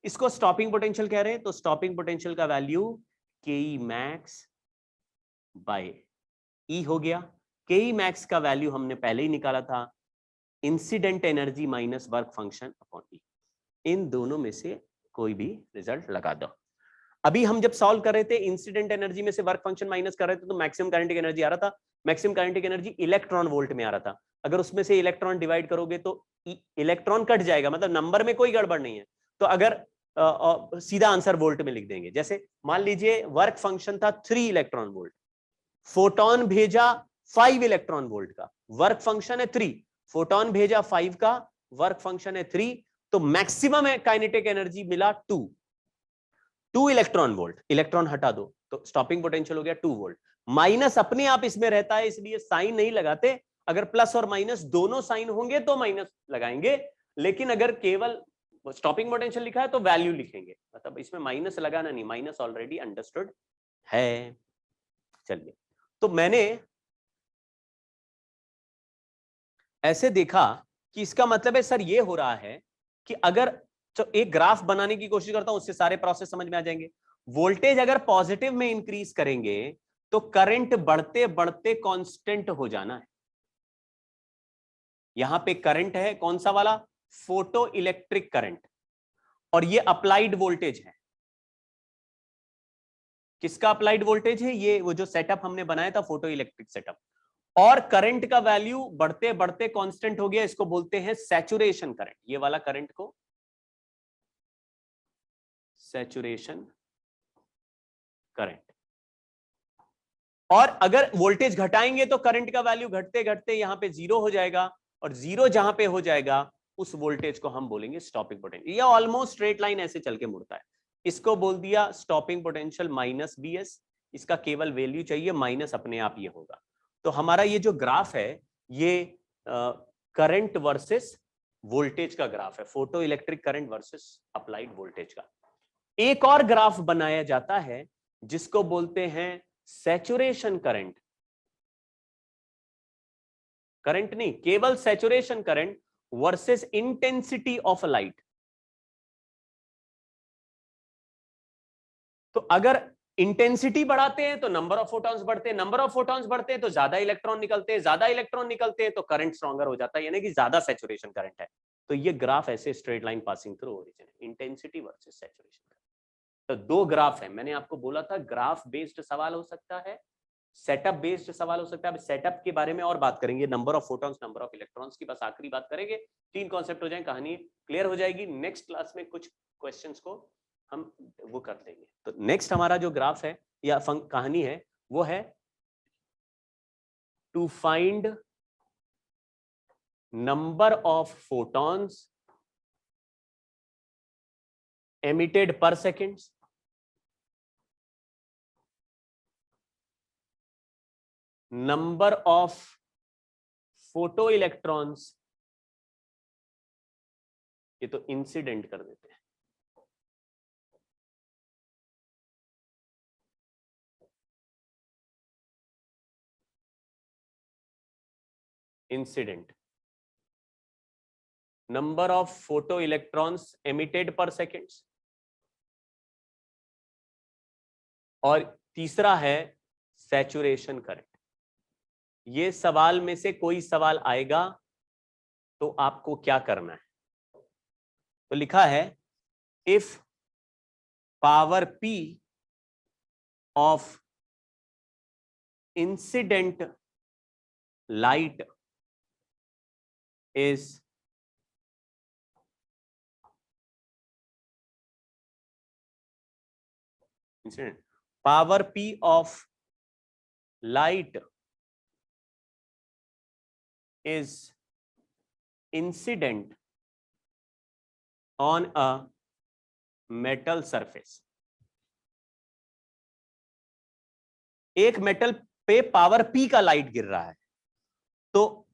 इसको स्टॉपिंग पोटेंशियल कह रहे हैं। तो स्टॉपिंग पोटेंशियल का वैल्यू के ई मैक्स बाय ई हो गया। के ई मैक्स का वैल्यू हमने पहले ही निकाला था, incident energy minus work function upon E. इन दोनों में से कोई भी रिजल्ट लगा दो। अभी हम जब सॉल्व कर रहे थे, इंसिडेंट एनर्जी में से वर्क फंक्शन माइनस कर रहे थे, तो मैक्सिमम काइनेटिक एनर्जी आ रहा था। Maximum kinetic energy electron volt में आ रहा था। अगर उसमें से इलेक्ट्रॉन डिवाइड करोगे तो इलेक्ट्रॉन कट जाएगा, मतलब नंबर में कोई गड़बड़ नहीं है। तो अगर सीधा आंसर वोल्ट में लिख देंगे। जैसे मान लीजिए वर्क फंक्शन था 3 इलेक्ट्रॉन वोल्ट, फोटोन भेजा 5 इलेक्ट्रॉन वोल्ट का, वर्क फंक्शन है 3, फोटोन भेजा 5 का, वर्क फंक्शन है 3, तो मैक्सिमम काइनेटिक एनर्जी मिला 2 इलेक्ट्रॉन वोल्ट। इलेक्ट्रॉन हटा दो तो स्टॉपिंग पोटेंशियल हो गया 2 वोल्ट। माइनस अपने आप इसमें रहता है, इसलिए साइन नहीं लगाते। अगर प्लस और माइनस दोनों साइन होंगे तो माइनस लगाएंगे, लेकिन अगर केवल स्टॉपिंग पोटेंशियल लिखा है तो वैल्यू लिखेंगे, मतलब इसमें माइनस लगाना नहीं, माइनस ऑलरेडी अंडरस्टूड है। चलिए, तो मैंने ऐसे देखा कि इसका मतलब है सर ये हो रहा है कि अगर तो एक ग्राफ बनाने की कोशिश करता हूं, उससे सारे प्रोसेस समझ में आ जाएंगे। वोल्टेज अगर पॉजिटिव में इंक्रीज करेंगे तो करंट बढ़ते बढ़ते कांस्टेंट हो जाना है। यहां पे करंट है कौन सा वाला? फोटो इलेक्ट्रिक करंट, और ये अप्लाइड वोल्टेज है। किसका अप्लाइड वोल्टेज है? ये वो जो सेटअप हमने बनाया था, फोटो इलेक्ट्रिक सेटअप। और करंट का वैल्यू बढ़ते बढ़ते कांस्टेंट हो गया, इसको बोलते हैं सैचुरेशन करंट। ये वाला करंट को सैचुरेशन करंट। और अगर वोल्टेज घटाएंगे तो करंट का वैल्यू घटते घटते यहां पे जीरो हो जाएगा, और जीरो जहां पे हो जाएगा उस वोल्टेज को हम बोलेंगे स्टॉपिंग पोटेंशियल। ये ऑलमोस्ट स्ट्रेट लाइन ऐसे चल के मुड़ता है। इसको बोल दिया स्टॉपिंग पोटेंशियल माइनस बीएस। इसका केवल वैल्यू चाहिए, माइनस अपने आप ये होगा। तो हमारा ये जो ग्राफ है ये करंट वर्सेस वोल्टेज का ग्राफ है, photo electric current versus applied voltage का। एक और ग्राफ बनाया जाता है जिसको बोलते हैं सैचुरेशन करंट। करंट नहीं, केवल saturation current versus intensity of light. तो अगर इंटेंसिटी बढ़ाते हैं तो नंबर ऑफ फोटॉन्स बढ़ते हैं, नंबर ऑफ फोटॉन्स बढ़ते हैं तो ज्यादा इलेक्ट्रॉन निकलते हैं, ज्यादा इलेक्ट्रॉन निकलते हैं तो करंट स्ट्रॉन्गर हो जाता है, यानी कि ज्यादा सैचुरेशन करंट है। तो ये ग्राफ ऐसे straight line passing through origin, intensity versus saturation. तो दो ग्राफ है, मैंने आपको बोला था ग्राफ बेस्ड सवाल हो सकता है, सेटअप बेस्ड सवाल हो सकता है। अब सेटअप के बारे में और बात करेंगे, number of photons, number of electrons की बस आखिरी बात करेंगे। 3 कॉन्सेप्ट हो जाए, कहानी क्लियर हो जाएगी। नेक्स्ट क्लास में कुछ क्वेश्चंस को हम वो कर लेंगे। तो नेक्स्ट हमारा जो ग्राफ है या कहानी है वो है to find number of photons emitted per second number of photo electrons, ये तो इंसिडेंट कर देते हैं, incident number of photo electrons emitted per second, और तीसरा है सैचुरेशन करंट। ये सवाल में से कोई सवाल आएगा तो आपको क्या करना है? तो लिखा है if power P of incident light is incident, power P of light is incident on a metal surface. एक मेटल पे पावर P का लाइट गिर रहा है, तो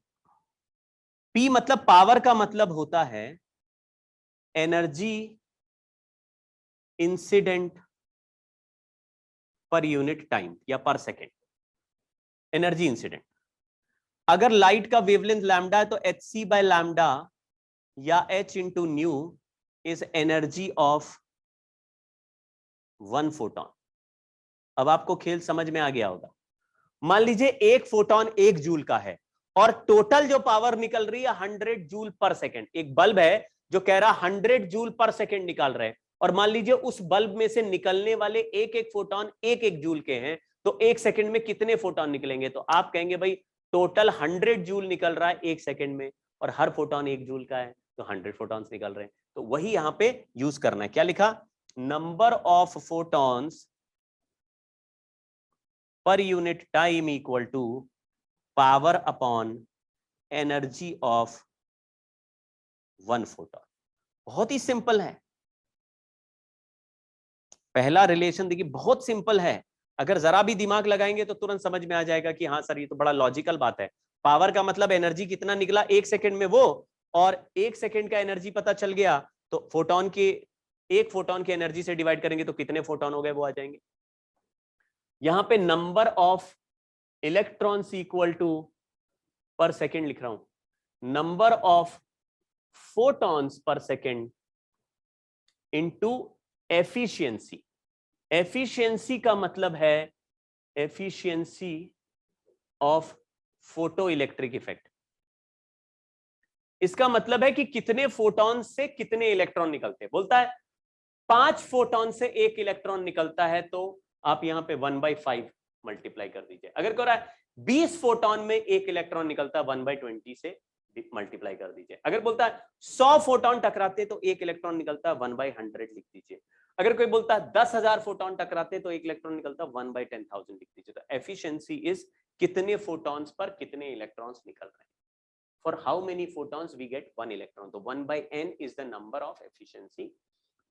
P मतलब पावर का मतलब होता है एनर्जी इंसिडेंट पर यूनिट टाइम या पर सेकेंड, एनर्जी इंसिडेंट। अगर लाइट का वेवलेंथ लैम्डा है तो hc बाय लैम्डा या h into new is energy of one photon. अब आपको खेल समझ में आ गया होगा। मान लीजिए एक फोटोन 1 जूल का है और टोटल जो पावर निकल रही है 100 जूल पर सेकेंड। एक बल्ब है जो कह रहा 100 जूल पर सेकेंड निकाल रहे हैं, और मान लीजिए उस बल्ब में से निकलने वाले एक एक फोटोन एक एक जूल के हैं, तो एक सेकेंड में कितने फोटोन निकलेंगे? तो आप कहेंगे भाई टोटल 100 जूल निकल रहा है एक सेकेंड में, और हर फोटोन 1 जूल का है, तो 100 फोटॉन्स निकल रहे हैं। तो वही यहां पे यूज करना है। क्या लिखा? Number of photons per unit time equal to power upon energy of one photon. बहुत ही सिंपल है। पहला रिलेशन देखिए बहुत सिंपल है, अगर जरा भी दिमाग लगाएंगे तो तुरंत समझ में आ जाएगा कि हाँ सर ये तो बड़ा लॉजिकल बात है। पावर का मतलब एनर्जी कितना निकला एक सेकंड में वो, और एक सेकंड का एनर्जी पता चल गया तो फोटोन के एक फोटोन की एनर्जी से डिवाइड करेंगे तो कितने फोटोन हो गए वो आ जाएंगे। यहां पे number of electrons equal to per second लिख रहा हूं, number of photons per second into efficiency. Efficiency का मतलब है efficiency of photoelectric effect. इसका मतलब है कि कितने फोटॉन से कितने इलेक्ट्रॉन निकलते हैं। बोलता है 5 फोटॉन से 1 इलेक्ट्रॉन निकलता है, तो आप यहां पे 1/5 मल्टीप्लाई कर दीजिए। अगर कह रहा है 20 फोटॉन में 1 इलेक्ट्रॉन निकलता है, 1/20 से मल्टीप्लाई कर दीजिए। अगर बोलता है 100 फोटॉन टकराते तो 1 इलेक्ट्रॉन निकलता है, 1/100 लिख दीजिए। अगर कोई बोलता है 10,000 फोटॉन टकराते तो 1 इलेक्ट्रॉन निकलता है, 1/10,000 लिख दीजिए। तो एफिशिएंसी इज कितने फोटॉन्स पर कितने इलेक्ट्रॉन्स निकल रहे हैं। For how many photons we get 1 electron, तो 1/n is the number of efficiency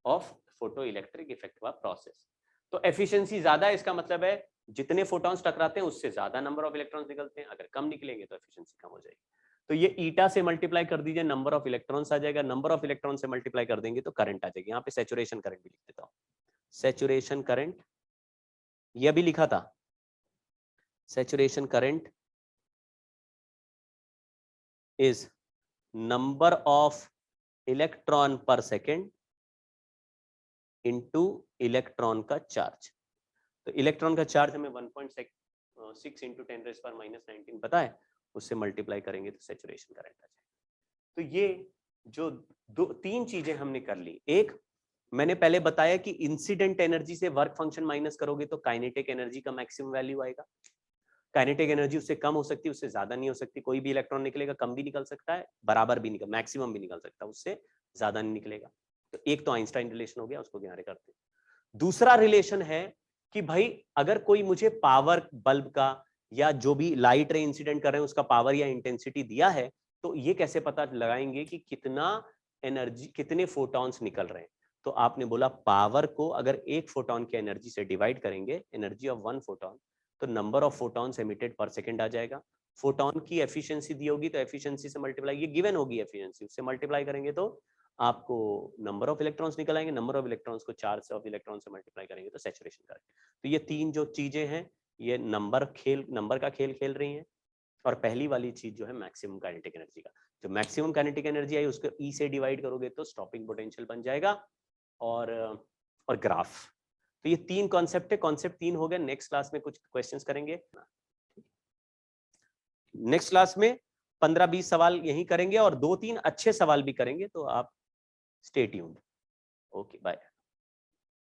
of photoelectric effect हुआ process। तो efficiency ज्यादा है, इसका मतलब है जितने photons टकराते हैं उससे ज्यादा number of electrons निकलते हैं, अगर कम निकलेंगे तो efficiency कम हो जाएगी। तो ये ईटा से मल्टीप्लाई कर दीजिए, नंबर ऑफ इलेक्ट्रॉन्स आ जाएगा, नंबर ऑफ इलेक्ट्रॉन से मल्टीप्लाई कर देंगे तो करंट आ जाएगी। यहाँ पे सैचुरेशन करंट भी लिख देता हूँ, सैचुरेशन करंट ये भी लिखा था, saturation current is number of electron per second into electron का चार्ज। तो इलेक्ट्रॉन का चार्ज हमें 1.6 इंटू 10⁻⁻19 पता है, उससे मल्टीप्लाई करेंगे तो सैचुरेशन करंट आ जाएगा। तो ये जो तीन चीजें हमने कर ली। एक मैंने पहले बताया कि इंसिडेंट एनर्जी से वर्क फंक्शन माइनस करोगे तो काइनेटिक एनर्जी का मैक्सिमम वैल्यू आएगा। काइनेटिक एनर्जी उससे कम हो सकती है, उससे ज्यादा नहीं हो सकती। कोई भी इलेक्ट्रॉन निकलेगा, कम भी निकल सकता है, बराबर भी निकल, मैक्सिमम भी निकल सकता है, उससे ज्यादा नहीं निकलेगा। तो एक तो आइंस्टाइन रिलेशन हो गया, उसको ध्यान करते हैं। दूसरा रिलेशन है कि भाई अगर कोई मुझे पावर बल्ब का या जो भी लाइट रे इंसिडेंट कर रहे हैं उसका पावर या इंटेंसिटी दिया है, तो ये कैसे पता लगाएंगे कि कितना एनर्जी, कितने फोटॉन्स निकल रहे हैं। तो आपने बोला पावर को अगर एक फोटॉन की एनर्जी से डिवाइड करेंगे, एनर्जी ऑफ वन फोटॉन, तो नंबर ऑफ फोटॉन्स एमिटेड पर सेकंड आ जाएगा। फोटॉन की एफिशिएंसी दी होगी तो एफिशिएंसी से मल्टीप्लाई, ये गिवन होगी एफिशिएंसी, उससे मल्टीप्लाई करेंगे तो आपको नंबर ऑफ इलेक्ट्रॉन्स निकल आएंगे। नंबर ऑफ इलेक्ट्रॉन्स को चार्ज ऑफ इलेक्ट्रॉन से मल्टीप्लाई करेंगे तो सैचुरेशन करंट। तो ये तीन जो चीजें हैं ये नंबर का खेल खेल रही हैं। और पहली वाली चीज जो है मैक्सिमम काइनेटिक एनर्जी का, जो मैक्सिमम काइनेटिक एनर्जी आई उसको ई से डिवाइड करोगे तो स्टॉपिंग पोटेंशियल बन जाएगा और ग्राफ। तो ये तीन कॉन्सेप्ट है, कॉन्सेप्ट तीन हो गए। नेक्स्ट क्लास में कुछ क्वेश्चंस करेंगे, नेक्स्ट क्लास में 15-20 सवाल यही करेंगे और 2-3 अच्छे सवाल भी करेंगे, तो आप स्टे ट्यून्ड। Okay bye.